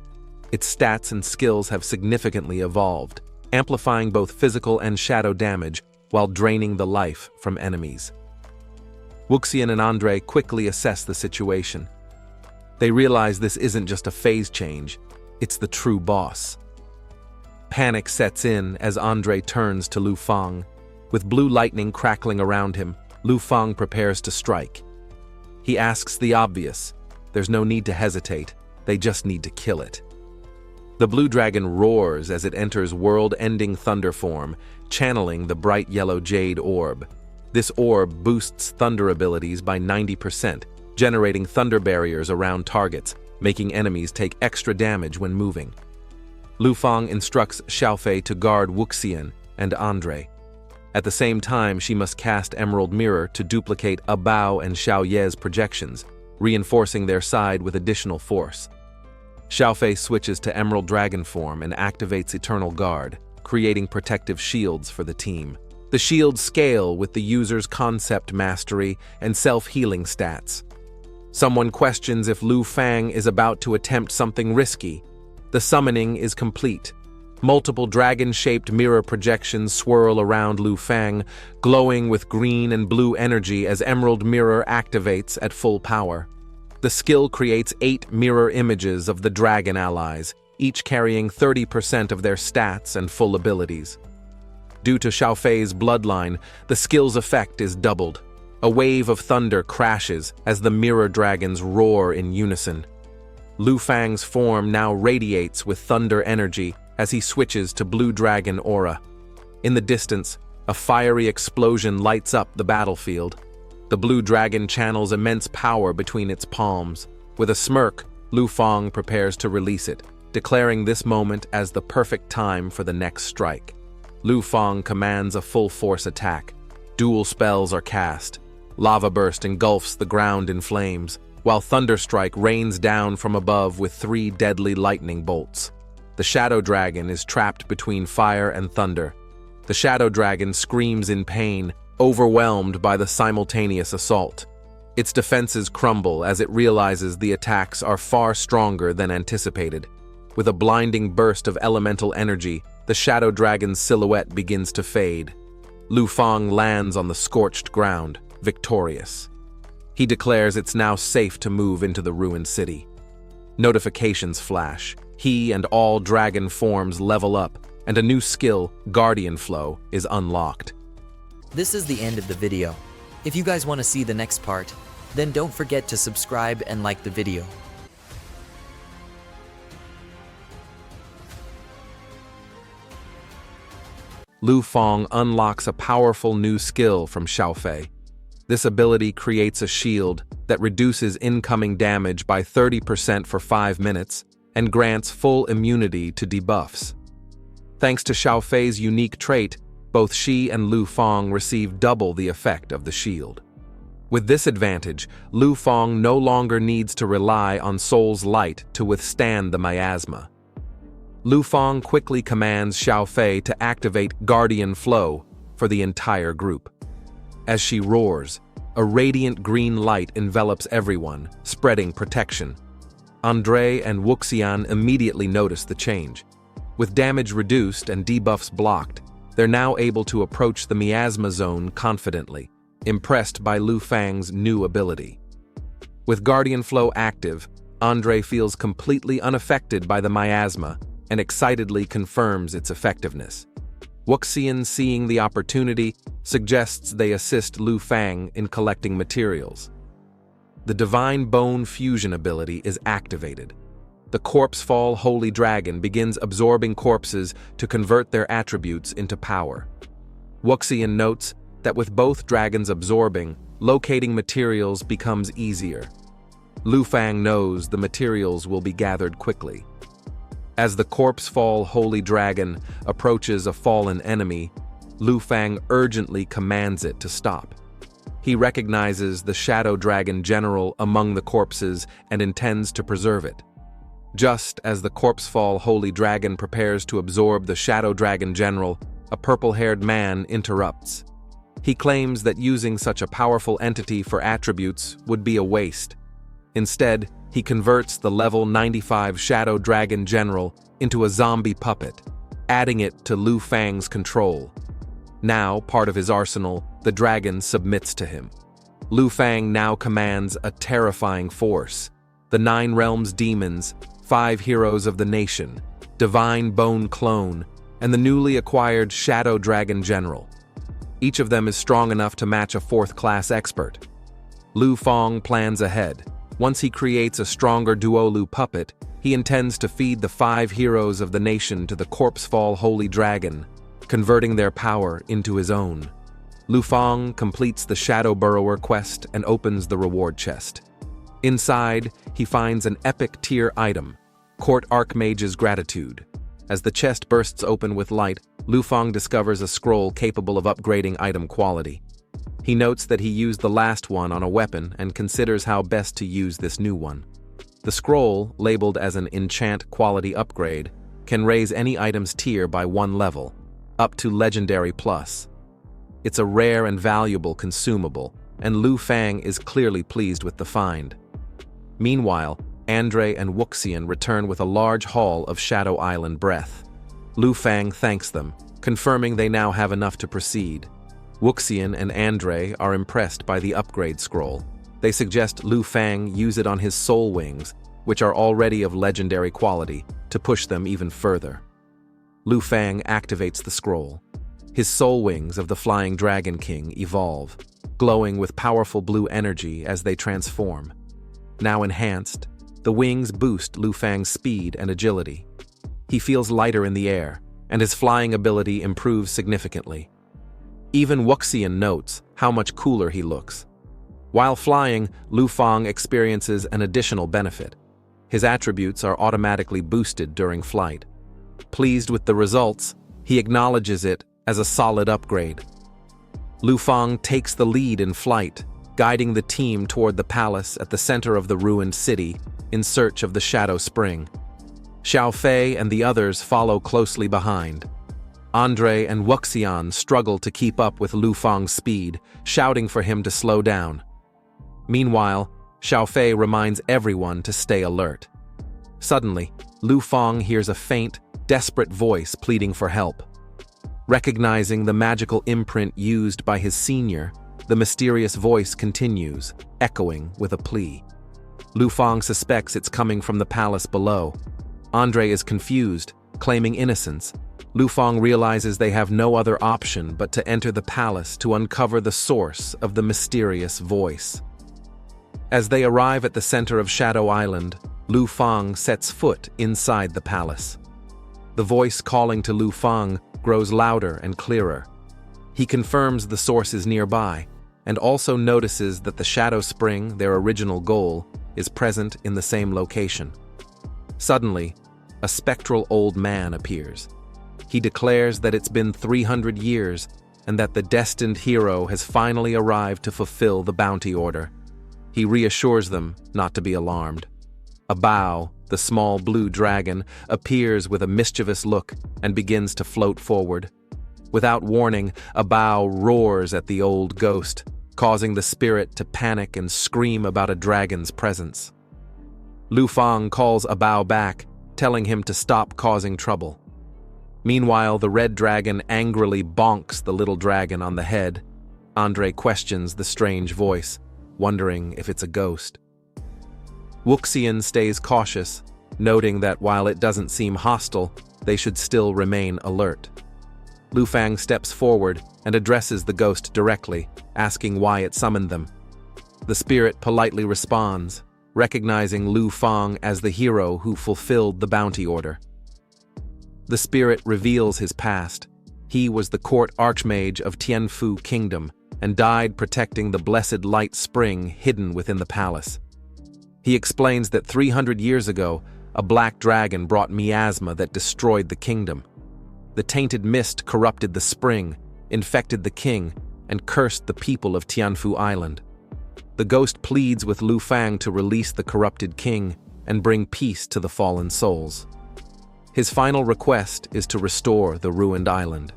Its stats and skills have significantly evolved, amplifying both physical and shadow damage while draining the life from enemies. Wukian and Andre quickly assess the situation. They realize this isn't just a phase change, it's the true boss. Panic sets in as Andre turns to Lu Fang. With blue lightning crackling around him, Lu Fang prepares to strike. He asks the obvious. There's no need to hesitate, they just need to kill it. The blue dragon roars as it enters world-ending thunder form, channeling the bright yellow jade orb. This orb boosts thunder abilities by 90%, generating thunder barriers around targets, making enemies take extra damage when moving. Lu Fang instructs Xiao Fei to guard Wukian and Andre. At the same time, she must cast Emerald Mirror to duplicate Abao and Xiao Ye's projections, reinforcing their side with additional force. Xiao Fei switches to Emerald Dragon form and activates Eternal Guard, creating protective shields for the team. The shields scale with the user's concept mastery and self-healing stats. Someone questions if Lu Fang is about to attempt something risky. The summoning is complete. Multiple dragon-shaped mirror projections swirl around Lu Fang, glowing with green and blue energy as Emerald Mirror activates at full power. The skill creates 8 mirror images of the dragon allies, each carrying 30% of their stats and full abilities. Due to Xiao Fei's bloodline, the skill's effect is doubled. A wave of thunder crashes as the mirror dragons roar in unison. Lu Fang's form now radiates with thunder energy as he switches to Blue Dragon Aura. In the distance, A fiery explosion lights up the battlefield. The blue dragon channels immense power between its palms. With a smirk, Lu Fang prepares to release it, declaring this moment as the perfect time for the next strike. Lu Fang commands a full-force attack. Dual spells are cast. Lava burst engulfs the ground in flames, while thunderstrike rains down from above with 3 deadly lightning bolts. The shadow dragon is trapped between fire and thunder. The shadow dragon screams in pain, overwhelmed by the simultaneous assault. Its defenses crumble as it realizes the attacks are far stronger than anticipated. With a blinding burst of elemental energy, the shadow dragon's silhouette begins to fade. Lu Fang lands on the scorched ground, victorious. He declares it's now safe to move into the ruined city. Notifications flash. He and all dragon forms level up, and a new skill, Guardian Flow, is unlocked. This is the end of the video. If you guys want to see the next part, then don't forget to subscribe and like the video. Lu Fang unlocks a powerful new skill from Xiaofei. This ability creates a shield that reduces incoming damage by 30% for 5 minutes and grants full immunity to debuffs. Thanks to Xiaofei's unique trait, both she and Lu Fang receive double the effect of the shield. With this advantage, Lu Fang no longer needs to rely on Soul's Light to withstand the miasma. Lu Fang quickly commands Xiaofei to activate Guardian Flow for the entire group. As she roars, a radiant green light envelops everyone, spreading protection. Andre and Wukian immediately notice the change. With damage reduced and debuffs blocked, they're now able to approach the miasma zone confidently, impressed by Lu Fang's new ability. With Guardian Flow active, Andre feels completely unaffected by the miasma and excitedly confirms its effectiveness. Wukian, seeing the opportunity, suggests they assist Lu Fang in collecting materials. The Divine Bone Fusion ability is activated. The Corpsefall Holy Dragon begins absorbing corpses to convert their attributes into power. Wukian notes that with both dragons absorbing, locating materials becomes easier. Lu Fang knows the materials will be gathered quickly. As the Corpsefall Holy Dragon approaches a fallen enemy, Lu Fang urgently commands it to stop. He recognizes the Shadow Dragon General among the corpses and intends to preserve it. Just as the Corpsefall Holy Dragon prepares to absorb the Shadow Dragon General, a purple-haired man interrupts. He claims that using such a powerful entity for attributes would be a waste. Instead, he converts the level 95 Shadow Dragon General into a zombie puppet, adding it to Lu Fang's control. Now, part of his arsenal, the dragon submits to him. Lu Fang now commands a terrifying force: the 9 Realms Demons, 5 Heroes of the Nation, Divine Bone Clone, and the newly acquired Shadow Dragon General. Each of them is strong enough to match a 4th-class expert. Lu Fang plans ahead. Once he creates a stronger Duolu puppet, he intends to feed the 5 Heroes of the Nation to the Corpsefall Holy Dragon, converting their power into his own. Lu Fang completes the Shadow Burrower quest and opens the reward chest. Inside, he finds an epic tier item, Court Archmage's Gratitude. As the chest bursts open with light, Lu Fang discovers a scroll capable of upgrading item quality. He notes that he used the last one on a weapon and considers how best to use this new one. The scroll, labeled as an enchant quality upgrade, can raise any item's tier by 1 level, up to Legendary Plus. It's a rare and valuable consumable, and Lu Fang is clearly pleased with the find. Meanwhile, Andre and Wukian return with a large haul of Shadow Island breath. Lu Fang thanks them, confirming they now have enough to proceed. Wukian and Andre are impressed by the upgrade scroll. They suggest Lu Fang use it on his soul wings, which are already of legendary quality, to push them even further. Lu Fang activates the scroll. His soul wings of the Flying Dragon King evolve, glowing with powerful blue energy as they transform. Now enhanced, the wings boost Lu Fang's speed and agility. He feels lighter in the air, and his flying ability improves significantly. Even Wukian notes how much cooler he looks. While flying, Lu Fang experiences an additional benefit. His attributes are automatically boosted during flight. Pleased with the results, he acknowledges it as a solid upgrade. Lu Fang takes the lead in flight, guiding the team toward the palace at the center of the ruined city in search of the Shadow Spring. Xiao Fei and the others follow closely behind. Andre and Wukian struggle to keep up with Lu Fang's speed, shouting for him to slow down. Meanwhile, Xiao Fei reminds everyone to stay alert. Suddenly, Lu Fang hears a faint, desperate voice pleading for help. Recognizing the magical imprint used by his senior, the mysterious voice continues, echoing with a plea. Lu Fang suspects it's coming from the palace below. Andre is confused, claiming innocence. Lu Fang realizes they have no other option but to enter the palace to uncover the source of the mysterious voice. As they arrive at the center of Shadow Island, Lu Fang sets foot inside the palace. The voice calling to Lu Fang grows louder and clearer. He confirms the source is nearby, and also notices that the Shadow Spring, their original goal, is present in the same location. Suddenly, a spectral old man appears. He declares that it's been 300 years and that the destined hero has finally arrived to fulfill the bounty order. He reassures them not to be alarmed. A Bao, the small blue dragon, appears with a mischievous look and begins to float forward. Without warning, a Bao roars at the old ghost, causing the spirit to panic and scream about a dragon's presence. Lu Fang calls a Bao back, telling him to stop causing trouble. Meanwhile, the red dragon angrily bonks the little dragon on the head. Andre questions the strange voice, wondering if it's a ghost. Wukian stays cautious, noting that while it doesn't seem hostile, they should still remain alert. Lu Fang steps forward and addresses the ghost directly, asking why it summoned them. The spirit politely responds, recognizing Lu Fang as the hero who fulfilled the bounty order. The spirit reveals his past. He was the court archmage of Tianfu Kingdom and died protecting the blessed light spring hidden within the palace. He explains that 300 years ago, a black dragon brought miasma that destroyed the kingdom. The tainted mist corrupted the spring, infected the king, and cursed the people of Tianfu Island. The ghost pleads with Lu Fang to release the corrupted king and bring peace to the fallen souls. His final request is to restore the ruined island.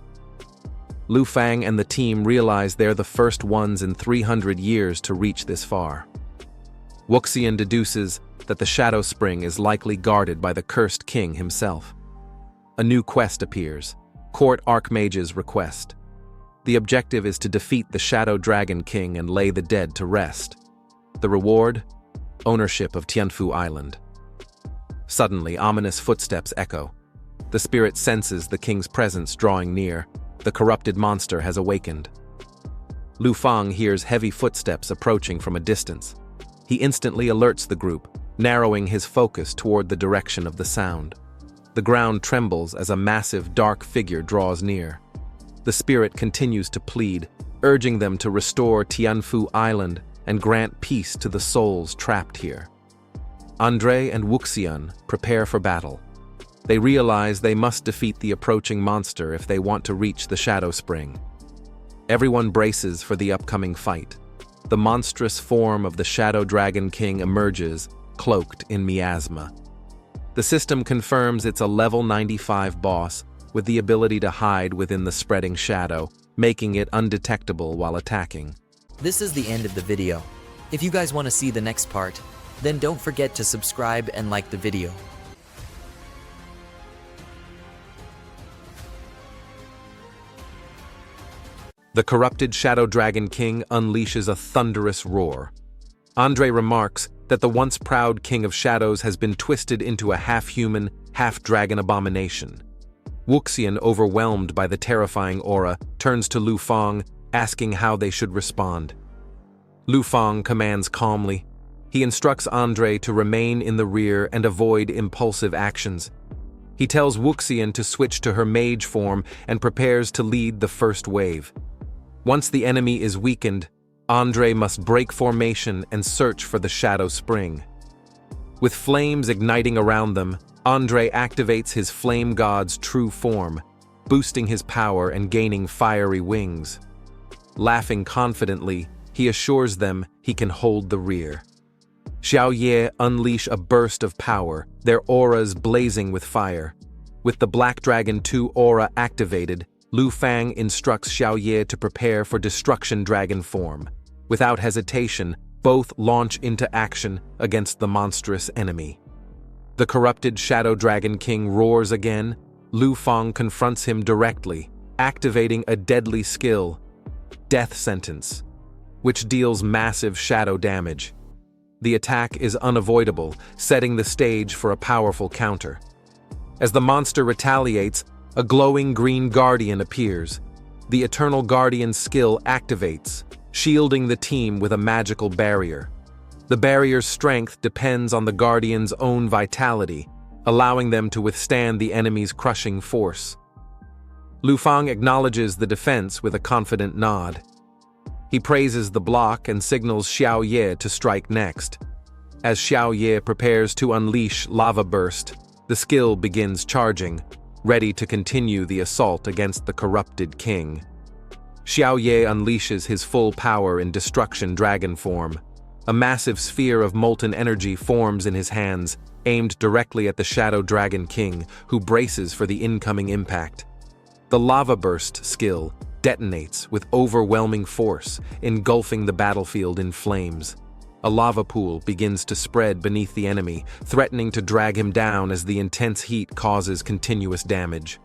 Lu Fang and the team realize they're the first ones in 300 years to reach this far. Wukian deduces that the Shadow Spring is likely guarded by the cursed king himself. A new quest appears, Court Archmage's Request. The objective is to defeat the Shadow Dragon King and lay the dead to rest. The reward? Ownership of Tianfu Island. Suddenly, ominous footsteps echo. The spirit senses the king's presence drawing near. The corrupted monster has awakened. Lu Fang hears heavy footsteps approaching from a distance. He instantly alerts the group, narrowing his focus toward the direction of the sound. The ground trembles as a massive, dark figure draws near. The spirit continues to plead, urging them to restore Tianfu Island and grant peace to the souls trapped here. Andre and Wukian prepare for battle. They realize they must defeat the approaching monster if they want to reach the Shadow Spring. Everyone braces for the upcoming fight. The monstrous form of the Shadow Dragon King emerges, cloaked in miasma. The system confirms it's a level 95 boss with the ability to hide within the spreading shadow, making it undetectable while attacking. This is the end of the video. If you guys want to see the next part, then don't forget to subscribe and like the video. The corrupted Shadow Dragon King unleashes a thunderous roar. Andre remarks that the once proud King of Shadows has been twisted into a half-human, half-dragon abomination. Wukian, overwhelmed by the terrifying aura, turns to Lu Fang, asking how they should respond. Lu Fang commands calmly. He instructs Andre to remain in the rear and avoid impulsive actions. He tells Wukian to switch to her mage form and prepares to lead the first wave. Once the enemy is weakened, Andre must break formation and search for the Shadow Spring. With flames igniting around them, Andre activates his flame god's true form, boosting his power and gaining fiery wings. Laughing confidently, he assures them he can hold the rear. Xiaoye unleash a burst of power, their auras blazing with fire. With the Black Dragon 2 aura activated, Lu Fang instructs Xiaoye to prepare for Destruction Dragon form. Without hesitation, both launch into action against the monstrous enemy. The corrupted Shadow Dragon King roars again. Lu Fang confronts him directly, activating a deadly skill, Death Sentence, which deals massive shadow damage. The attack is unavoidable, setting the stage for a powerful counter. As the monster retaliates, a glowing green guardian appears. The Eternal Guardian skill activates, shielding the team with a magical barrier. The barrier's strength depends on the Guardian's own vitality, allowing them to withstand the enemy's crushing force. Lu Fang acknowledges the defense with a confident nod. He praises the block and signals Xiaoye to strike next. As Xiaoye prepares to unleash Lava Burst, the skill begins charging, ready to continue the assault against the corrupted king. Xiaoye unleashes his full power in Destruction Dragon form. A massive sphere of molten energy forms in his hands, aimed directly at the Shadow Dragon King, who braces for the incoming impact. The Lava Burst skill detonates with overwhelming force, engulfing the battlefield in flames. A lava pool begins to spread beneath the enemy, threatening to drag him down as the intense heat causes continuous damage.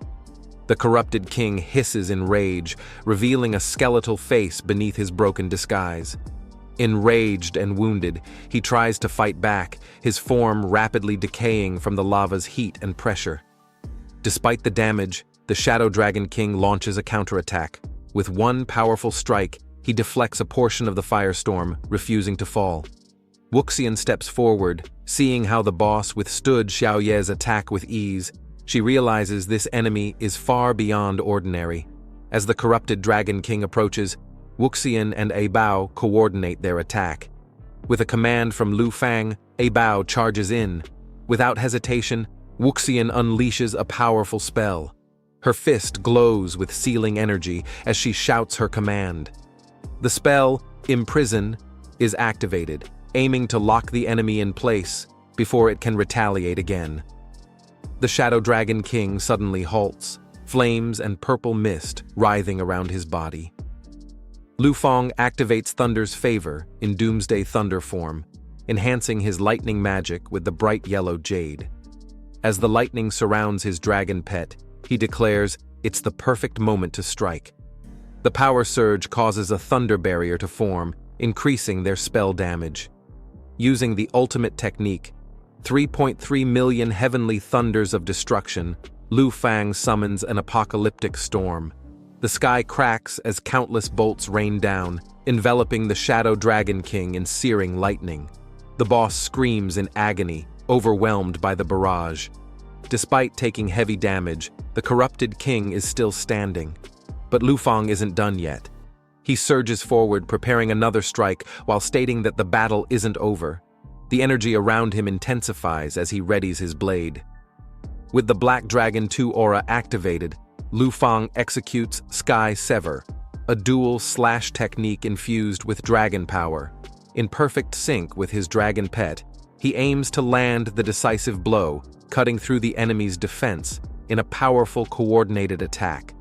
The corrupted king hisses in rage, revealing a skeletal face beneath his broken disguise. Enraged and wounded, he tries to fight back, his form rapidly decaying from the lava's heat and pressure. Despite the damage, the Shadow Dragon King launches a counterattack. With one powerful strike, he deflects a portion of the firestorm, refusing to fall. Wukian steps forward, seeing how the boss withstood Xiaoye's attack with ease. She realizes this enemy is far beyond ordinary. As the corrupted Dragon King approaches, Wukian and Abao coordinate their attack. With a command from Lu Fang, Abao charges in. Without hesitation, Wukian unleashes a powerful spell. Her fist glows with sealing energy as she shouts her command. The spell, Imprison, is activated, aiming to lock the enemy in place before it can retaliate again. The Shadow Dragon King suddenly halts, flames and purple mist writhing around his body. Lu Fang activates Thunder's favor in Doomsday Thunder form, enhancing his lightning magic with the bright yellow jade. As the lightning surrounds his dragon pet, he declares it's the perfect moment to strike. The power surge causes a thunder barrier to form, increasing their spell damage. Using the ultimate technique, 3.3 million heavenly thunders of destruction, Lu Fang summons an apocalyptic storm. The sky cracks as countless bolts rain down, enveloping the Shadow Dragon King in searing lightning. The boss screams in agony, overwhelmed by the barrage. Despite taking heavy damage, the corrupted king is still standing. But Lu Fang isn't done yet. He surges forward, preparing another strike while stating that the battle isn't over. The energy around him intensifies as he readies his blade. With the Black Dragon 2 aura activated, Lu Fang executes Sky Sever, a dual slash technique infused with dragon power. In perfect sync with his dragon pet, he aims to land the decisive blow, cutting through the enemy's defense in a powerful coordinated attack.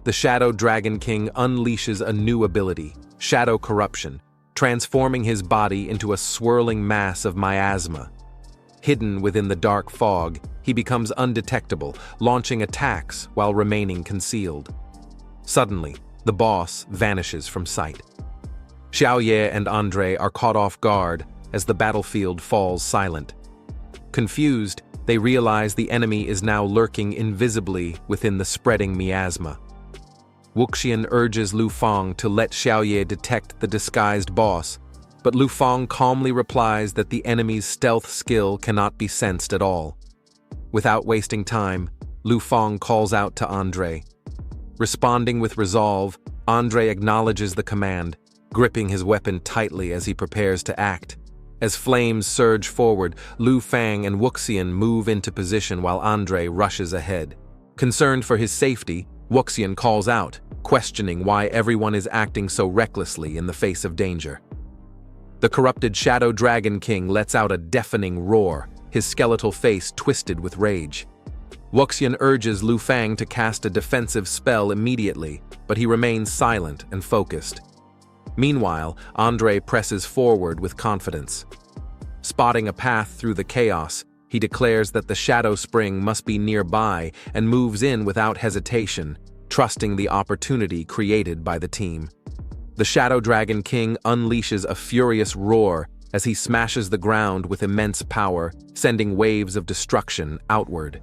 The Shadow Dragon King unleashes a new ability, Shadow Corruption, transforming his body into a swirling mass of miasma. Hidden within the dark fog, he becomes undetectable, launching attacks while remaining concealed. Suddenly, the boss vanishes from sight. Xiaoye and Andre are caught off guard as the battlefield falls silent. Confused, they realize the enemy is now lurking invisibly within the spreading miasma. Wukian urges Lu Fang to let Xiaoye detect the disguised boss, but Lu Fang calmly replies that the enemy's stealth skill cannot be sensed at all. Without wasting time, Lu Fang calls out to Andre. Responding with resolve, Andre acknowledges the command, gripping his weapon tightly as he prepares to act. As flames surge forward, Lu Fang and Wukian move into position while Andre rushes ahead. Concerned for his safety, Wukian calls out, questioning why everyone is acting so recklessly in the face of danger. The corrupted Shadow Dragon King lets out a deafening roar, his skeletal face twisted with rage. Wukian urges Lu Fang to cast a defensive spell immediately, but he remains silent and focused. Meanwhile, Andre presses forward with confidence. Spotting a path through the chaos, he declares that the Shadow Spring must be nearby and moves in without hesitation, trusting the opportunity created by the team. The Shadow Dragon King unleashes a furious roar as he smashes the ground with immense power, sending waves of destruction outward.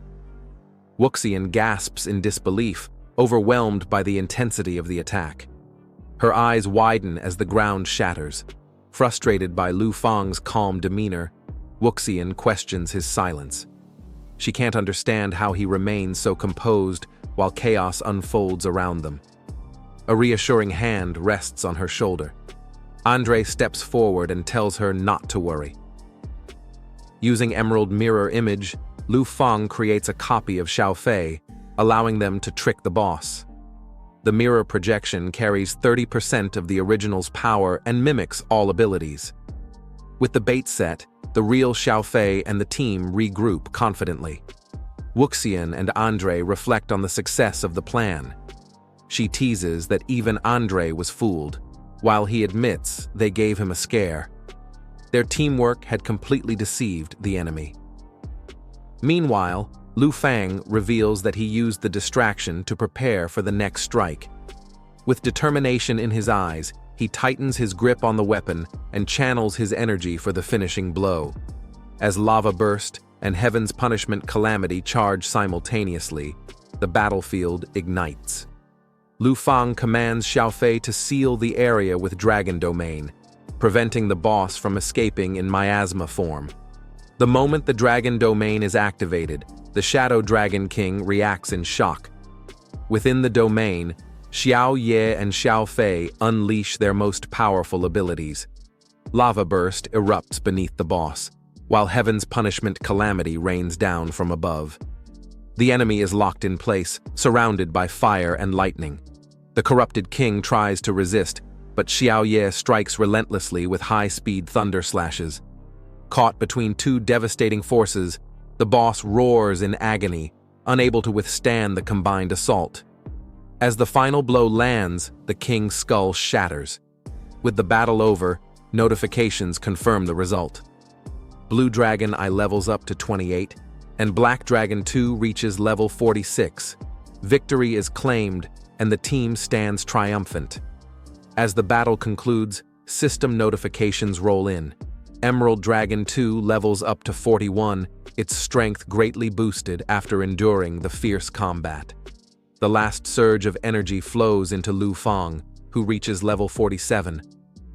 Wukian gasps in disbelief, overwhelmed by the intensity of the attack. Her eyes widen as the ground shatters. Frustrated by Lu Fang's calm demeanor, Wukian questions his silence. She can't understand how he remains so composed while chaos unfolds around them. A reassuring hand rests on her shoulder. Andre steps forward and tells her not to worry. Using Emerald Mirror Image, Lu Fang creates a copy of Xiao Fei, allowing them to trick the boss. The mirror projection carries 30% of the original's power and mimics all abilities. With the bait set, the real Xiao Fei and the team regroup confidently. Wukian and Andre reflect on the success of the plan. She teases that even Andre was fooled, while he admits they gave him a scare. Their teamwork had completely deceived the enemy. Meanwhile, Lu Fang reveals that he used the distraction to prepare for the next strike. With determination in his eyes, he tightens his grip on the weapon and channels his energy for the finishing blow. As lava burst and Heaven's Punishment Calamity charge simultaneously, the battlefield ignites. Lu Fang commands Xiao Fei to seal the area with Dragon Domain, preventing the boss from escaping in miasma form. The moment the Dragon Domain is activated, the Shadow Dragon King reacts in shock. Within the domain, Xiao Ye and Xiao Fei unleash their most powerful abilities. Lava burst erupts beneath the boss, while Heaven's Punishment Calamity rains down from above. The enemy is locked in place, surrounded by fire and lightning. The corrupted king tries to resist, but Xiao Ye strikes relentlessly with high-speed thunder slashes. Caught between two devastating forces, the boss roars in agony, unable to withstand the combined assault. As the final blow lands, the king's skull shatters. With the battle over, notifications confirm the result. Blue Dragon I levels up to 28, and Black Dragon 2 reaches level 46. Victory is claimed, and the team stands triumphant. As the battle concludes, system notifications roll in. Emerald Dragon 2 levels up to 41, its strength greatly boosted after enduring the fierce combat. The last surge of energy flows into Lu Fang, who reaches level 47.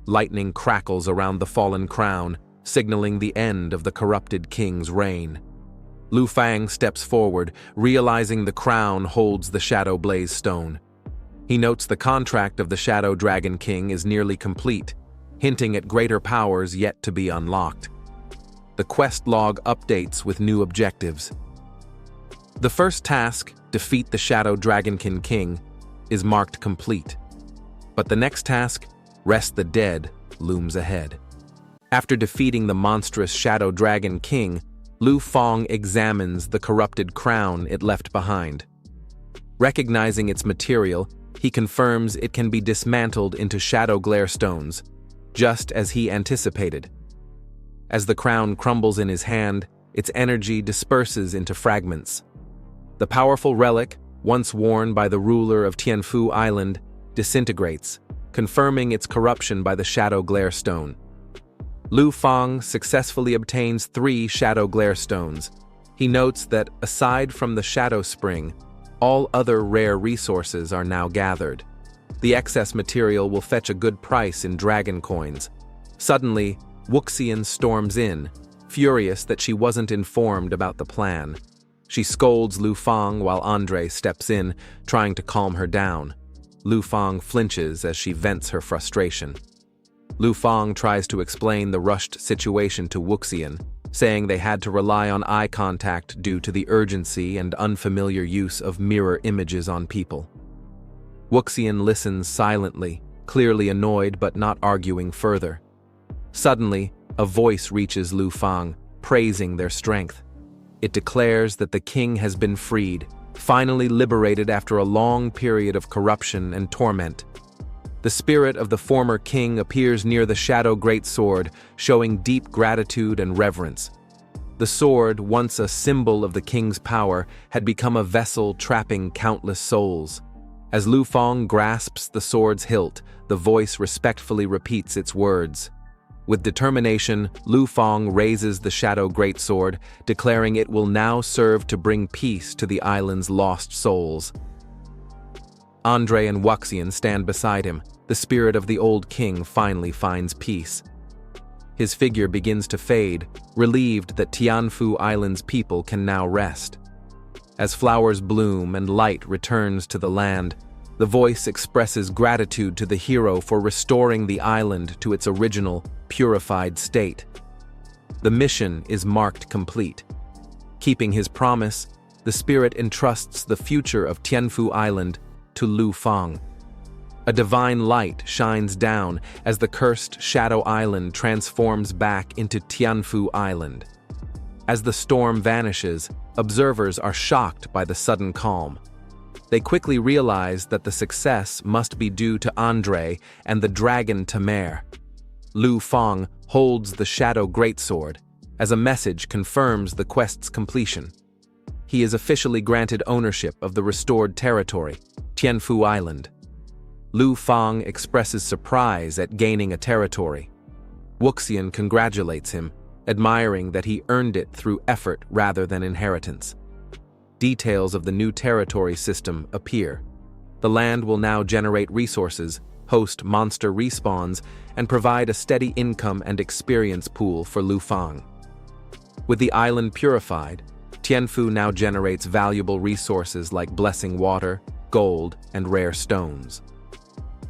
Lightning crackles around the fallen crown, signaling the end of the corrupted king's reign. Lu Fang steps forward, realizing the crown holds the Shadow Blaze Stone. He notes the contract of the Shadow Dragon King is nearly complete, hinting at greater powers yet to be unlocked. The quest log updates with new objectives. The first task, defeat the Shadow Dragonkin King, is marked complete. But the next task, rest the dead, looms ahead. After defeating the monstrous Shadow Dragon King, Lu Fang examines the corrupted crown it left behind. Recognizing its material, he confirms it can be dismantled into shadow glare stones, just as he anticipated. As the crown crumbles in his hand, its energy disperses into fragments. The powerful relic, once worn by the ruler of Tianfu Island, disintegrates, confirming its corruption by the Shadow Glare Stone. Lu Fang successfully obtains 3 Shadow Glare Stones. He notes that, aside from the Shadow Spring, all other rare resources are now gathered. The excess material will fetch a good price in dragon coins. Suddenly, Wukian storms in, furious that she wasn't informed about the plan. She scolds Lu Fang while Andre steps in, trying to calm her down. Lu Fang flinches as she vents her frustration. Lu Fang tries to explain the rushed situation to Wukian, saying they had to rely on eye contact due to the urgency and unfamiliar use of mirror images on people. Wukian listens silently, clearly annoyed but not arguing further. Suddenly, a voice reaches Lu Fang, praising their strength. It declares that the king has been freed, finally liberated after a long period of corruption and torment. The spirit of the former king appears near the shadow greatsword, showing deep gratitude and reverence. The sword, once a symbol of the king's power, had become a vessel trapping countless souls. As Lu Fang grasps the sword's hilt, the voice respectfully repeats its words. With determination, Lu Fang raises the shadow greatsword, declaring it will now serve to bring peace to the island's lost souls. Andre and Wukian stand beside him. The spirit of the old king finally finds peace. His figure begins to fade, relieved that Tianfu Island's people can now rest. As flowers bloom and light returns to the land, the voice expresses gratitude to the hero for restoring the island to its original, purified state. The mission is marked complete. Keeping his promise, the spirit entrusts the future of Tianfu Island to Lu Fang. A divine light shines down as the cursed Shadow Island transforms back into Tianfu Island. As the storm vanishes, observers are shocked by the sudden calm. They quickly realize that the success must be due to Andre and the dragon Tamer. Lu Fang holds the Shadow Greatsword, as a message confirms the quest's completion. He is officially granted ownership of the restored territory, Tianfu Island. Lu Fang expresses surprise at gaining a territory. Wukian congratulates him, admiring that he earned it through effort rather than inheritance. Details of the new territory system appear. The land will now generate resources, host monster respawns, and provide a steady income and experience pool for Lu Fang. With the island purified, Tianfu now generates valuable resources like blessing water, gold, and rare stones.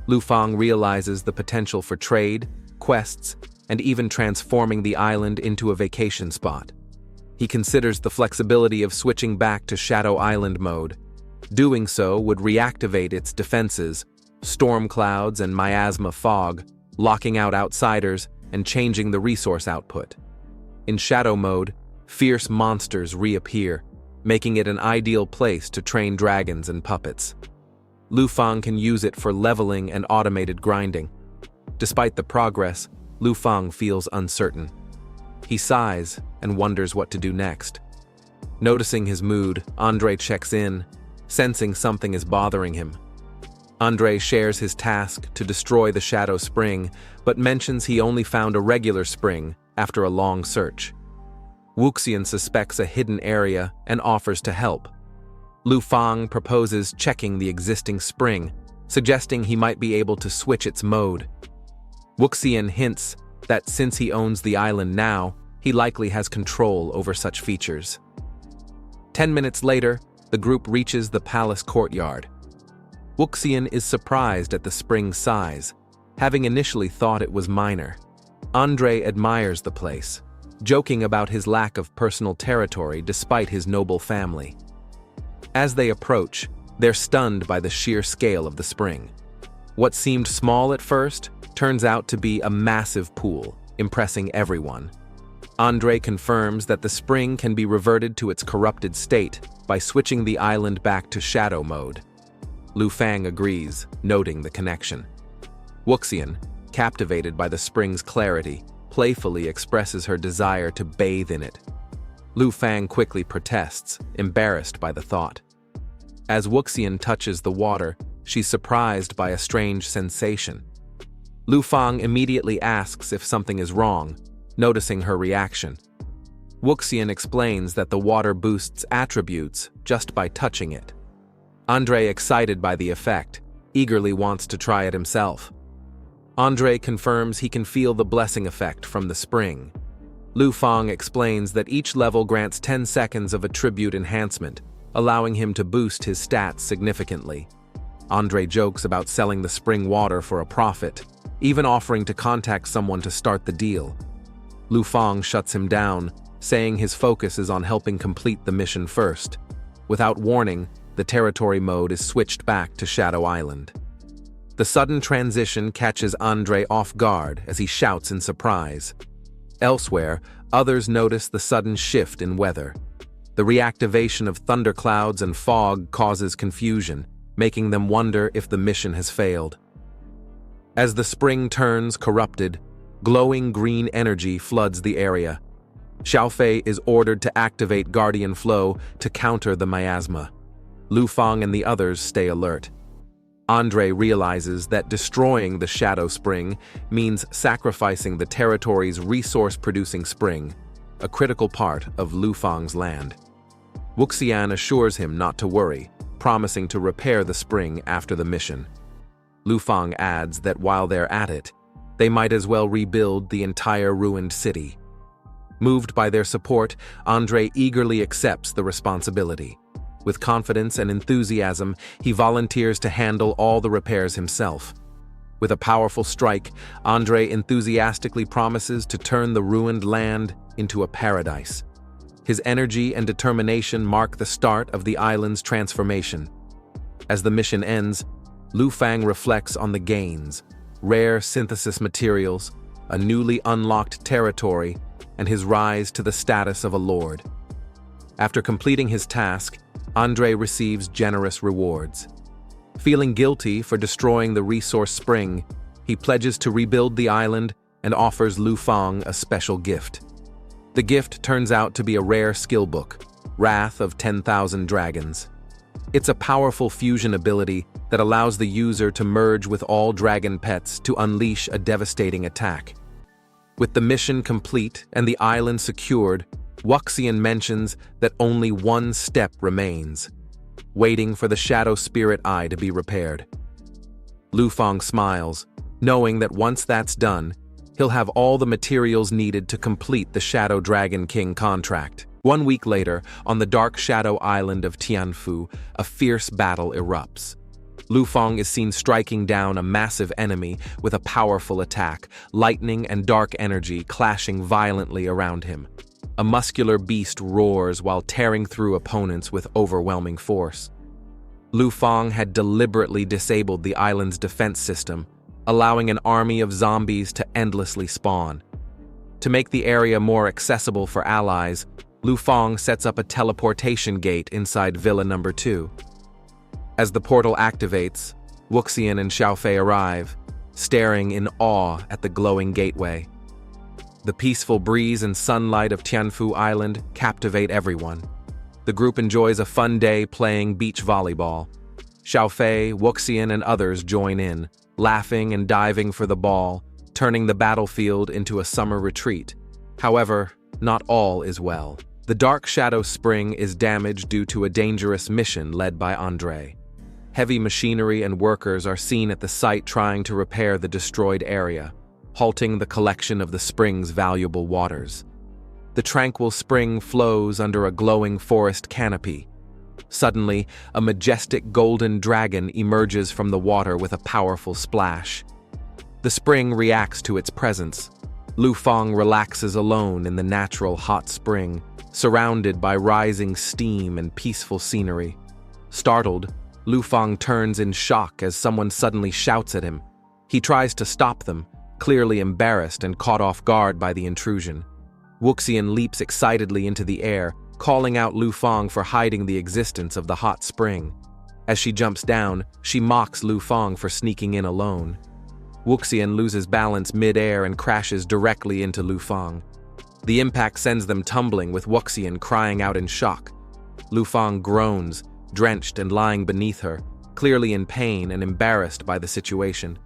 Lu Fang realizes the potential for trade, quests, and even transforming the island into a vacation spot. He considers the flexibility of switching back to Shadow Island mode. Doing so would reactivate its defenses, storm clouds and miasma fog, locking out outsiders and changing the resource output. In Shadow mode, fierce monsters reappear, making it an ideal place to train dragons and puppets. Lu Fang can use it for leveling and automated grinding. Despite the progress, Lu Fang feels uncertain. He sighs and wonders what to do next. Noticing his mood, Andre checks in, sensing something is bothering him. Andre shares his task to destroy the Shadow Spring, but mentions he only found a regular spring after a long search. Wukian suspects a hidden area and offers to help. Lu Fang proposes checking the existing spring, suggesting he might be able to switch its mode. Wukian hints that since he owns the island now, he likely has control over such features. 10 minutes later, the group reaches the palace courtyard. Wukian is surprised at the spring's size, having initially thought it was minor. Andre admires the place, joking about his lack of personal territory despite his noble family. As they approach, they're stunned by the sheer scale of the spring. What seemed small at first turns out to be a massive pool, impressing everyone. Andre confirms that the spring can be reverted to its corrupted state by switching the island back to Shadow mode. Lu Fang agrees, noting the connection. Wukian, captivated by the spring's clarity, playfully expresses her desire to bathe in it. Lu Fang quickly protests, embarrassed by the thought. As Wukian touches the water, she's surprised by a strange sensation. Lu Fang immediately asks if something is wrong, noticing her reaction. Wukian explains that the water boosts attributes just by touching it. Andre, excited by the effect, eagerly wants to try it himself. Andre confirms he can feel the blessing effect from the spring. Lu Fang explains that each level grants 10 seconds of attribute enhancement, allowing him to boost his stats significantly. Andre jokes about selling the spring water for a profit, even offering to contact someone to start the deal. Lu Fang shuts him down, saying his focus is on helping complete the mission first. Without warning, the territory mode is switched back to Shadow Island. The sudden transition catches Andre off guard as he shouts in surprise. Elsewhere, others notice the sudden shift in weather. The reactivation of thunderclouds and fog causes confusion, making them wonder if the mission has failed. As the spring turns corrupted, glowing green energy floods the area. Xiaofei is ordered to activate Guardian Flow to counter the miasma. Lu Fang and the others stay alert. Andre realizes that destroying the Shadow Spring means sacrificing the territory's resource-producing spring, a critical part of Lu Fang's land. Wukian assures him not to worry, promising to repair the spring after the mission. Lu Fang adds that while they're at it, they might as well rebuild the entire ruined city. Moved by their support, Andre eagerly accepts the responsibility. With confidence and enthusiasm, he volunteers to handle all the repairs himself. With a powerful strike, Andre enthusiastically promises to turn the ruined land into a paradise. His energy and determination mark the start of the island's transformation. As the mission ends, Lu Fang reflects on the gains, rare synthesis materials, a newly unlocked territory, and his rise to the status of a lord. After completing his task, Andre receives generous rewards. Feeling guilty for destroying the resource spring, he pledges to rebuild the island and offers Lu Fang a special gift. The gift turns out to be a rare skill book, Wrath of 10,000 Dragons. It's a powerful fusion ability that allows the user to merge with all dragon pets to unleash a devastating attack. With the mission complete and the island secured, Wukian mentions that only one step remains, waiting for the Shadow Spirit Eye to be repaired. Lu Fang smiles, knowing that once that's done, he'll have all the materials needed to complete the Shadow Dragon King contract. 1 week later, on the dark shadow island of Tianfu, a fierce battle erupts. Lu Fang is seen striking down a massive enemy with a powerful attack, lightning and dark energy clashing violently around him. A muscular beast roars while tearing through opponents with overwhelming force. Lu Fang had deliberately disabled the island's defense system, allowing an army of zombies to endlessly spawn. To make the area more accessible for allies, Lu Fang sets up a teleportation gate inside Villa Number 2. As the portal activates, Wukian and Xiaofei arrive, staring in awe at the glowing gateway. The peaceful breeze and sunlight of Tianfu Island captivate everyone. The group enjoys a fun day playing beach volleyball. Xiaofei, Wukian, and others join in, laughing and diving for the ball, turning the battlefield into a summer retreat. However, not all is well. The Dark Shadow Spring is damaged due to a dangerous mission led by Andre. Heavy machinery and workers are seen at the site trying to repair the destroyed area, halting the collection of the spring's valuable waters. The tranquil spring flows under a glowing forest canopy. Suddenly, a majestic golden dragon emerges from the water with a powerful splash. The spring reacts to its presence. Lu Fang relaxes alone in the natural hot spring, surrounded by rising steam and peaceful scenery. Startled, Lu Fang turns in shock as someone suddenly shouts at him. He tries to stop them, clearly embarrassed and caught off guard by the intrusion. Wukian leaps excitedly into the air, calling out Lu Fang for hiding the existence of the hot spring. As she jumps down, she mocks Lu Fang for sneaking in alone. Wukian loses balance mid-air and crashes directly into Lu Fang. The impact sends them tumbling, with Wukian crying out in shock. Lu Fang groans, drenched and lying beneath her, clearly in pain and embarrassed by the situation.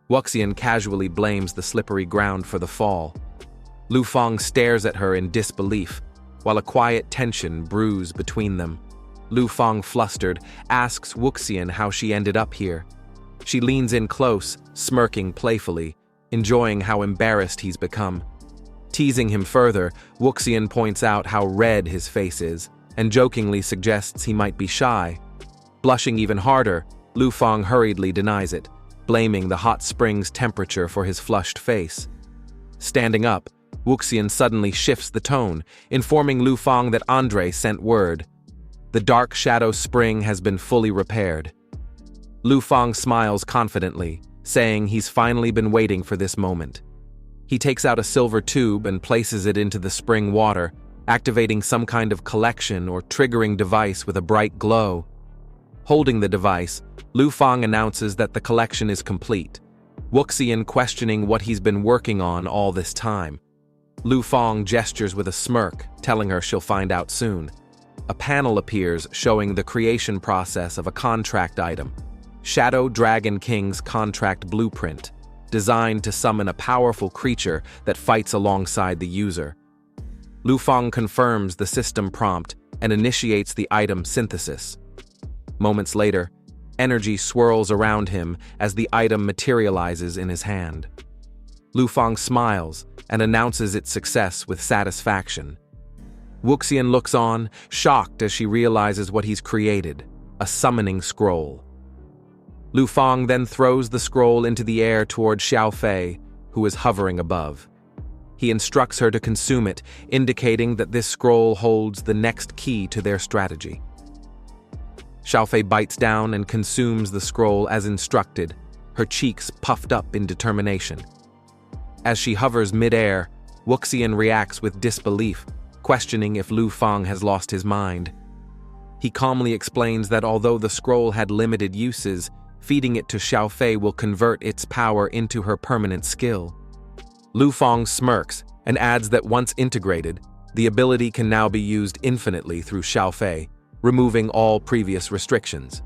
Wukian casually blames the slippery ground for the fall. Lu Fang stares at her in disbelief, while a quiet tension brews between them. Lu Fang, flustered, asks Wukian how she ended up here. She leans in close, smirking playfully, enjoying how embarrassed he's become. Teasing him further, Wukian points out how red his face is, and jokingly suggests he might be shy. Blushing even harder, Lu Fang hurriedly denies it, blaming the hot spring's temperature for his flushed face. Standing up, Wukian suddenly shifts the tone, informing Lu Fang that Andre sent word. The dark shadow spring has been fully repaired. Lu Fang smiles confidently, saying he's finally been waiting for this moment. He takes out a silver tube and places it into the spring water, activating some kind of collection or triggering device with a bright glow. Holding the device, Lu Fang announces that the collection is complete, Wukian questioning what he's been working on all this time. Lu Fang gestures with a smirk, telling her she'll find out soon. A panel appears showing the creation process of a contract item, Shadow Dragon King's contract blueprint, designed to summon a powerful creature that fights alongside the user. Lu Fang confirms the system prompt and initiates the item synthesis. Moments later, energy swirls around him as the item materializes in his hand. Lu Fang smiles and announces its success with satisfaction. Wukian looks on, shocked as she realizes what he's created, a summoning scroll. Lu Fang then throws the scroll into the air toward Xiaofei, who is hovering above. He instructs her to consume it, indicating that this scroll holds the next key to their strategy. Xiaofei bites down and consumes the scroll as instructed, her cheeks puffed up in determination. As she hovers mid-air, Wukian reacts with disbelief, questioning if Lu Fang has lost his mind. He calmly explains that although the scroll had limited uses, feeding it to Xiaofei will convert its power into her permanent skill. Lu Fang smirks and adds that once integrated, the ability can now be used infinitely through Xiaofei, removing all previous restrictions.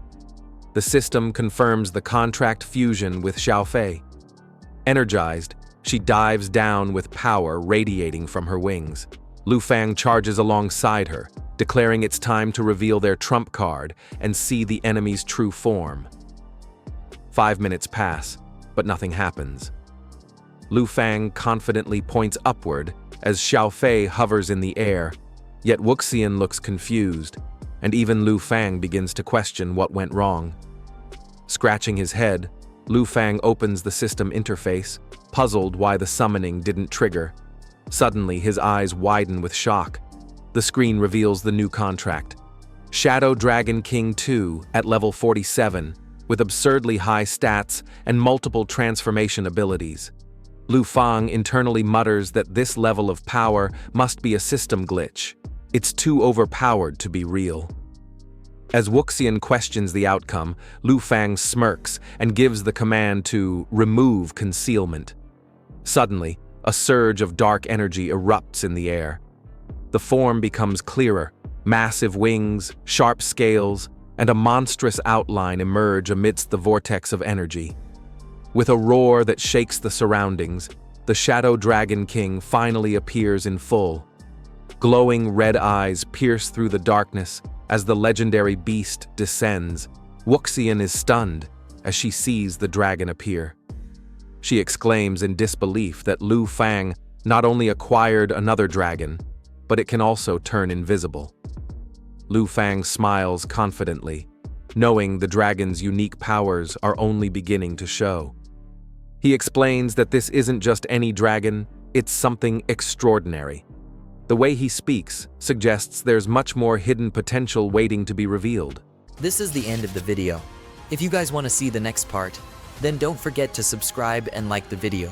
The system confirms the contract fusion with Xiaofei. Energized, she dives down with power radiating from her wings. Lu Fang charges alongside her, declaring it's time to reveal their trump card and see the enemy's true form. 5 minutes pass, but nothing happens. Lu Fang confidently points upward as Xiaofei hovers in the air, yet Wukian looks confused, and even Lu Fang begins to question what went wrong. Scratching his head, Lu Fang opens the system interface, puzzled why the summoning didn't trigger. Suddenly, his eyes widen with shock. The screen reveals the new contract. Shadow Dragon King 2 at level 47, with absurdly high stats and multiple transformation abilities. Lu Fang internally mutters that this level of power must be a system glitch. It's too overpowered to be real. As Wukian questions the outcome, Lu Fang smirks and gives the command to remove concealment. Suddenly, a surge of dark energy erupts in the air. The form becomes clearer. Massive wings, sharp scales, and a monstrous outline emerge amidst the vortex of energy. With a roar that shakes the surroundings, the Shadow Dragon King finally appears in full. Glowing red eyes pierce through the darkness as the legendary beast descends. Wukian is stunned as she sees the dragon appear. She exclaims in disbelief that Lu Fang not only acquired another dragon, but it can also turn invisible. Lu Fang smiles confidently, knowing the dragon's unique powers are only beginning to show. He explains that this isn't just any dragon, it's something extraordinary. The way he speaks suggests there's much more hidden potential waiting to be revealed. This is the end of the video. If you guys want to see the next part, then don't forget to subscribe and like the video.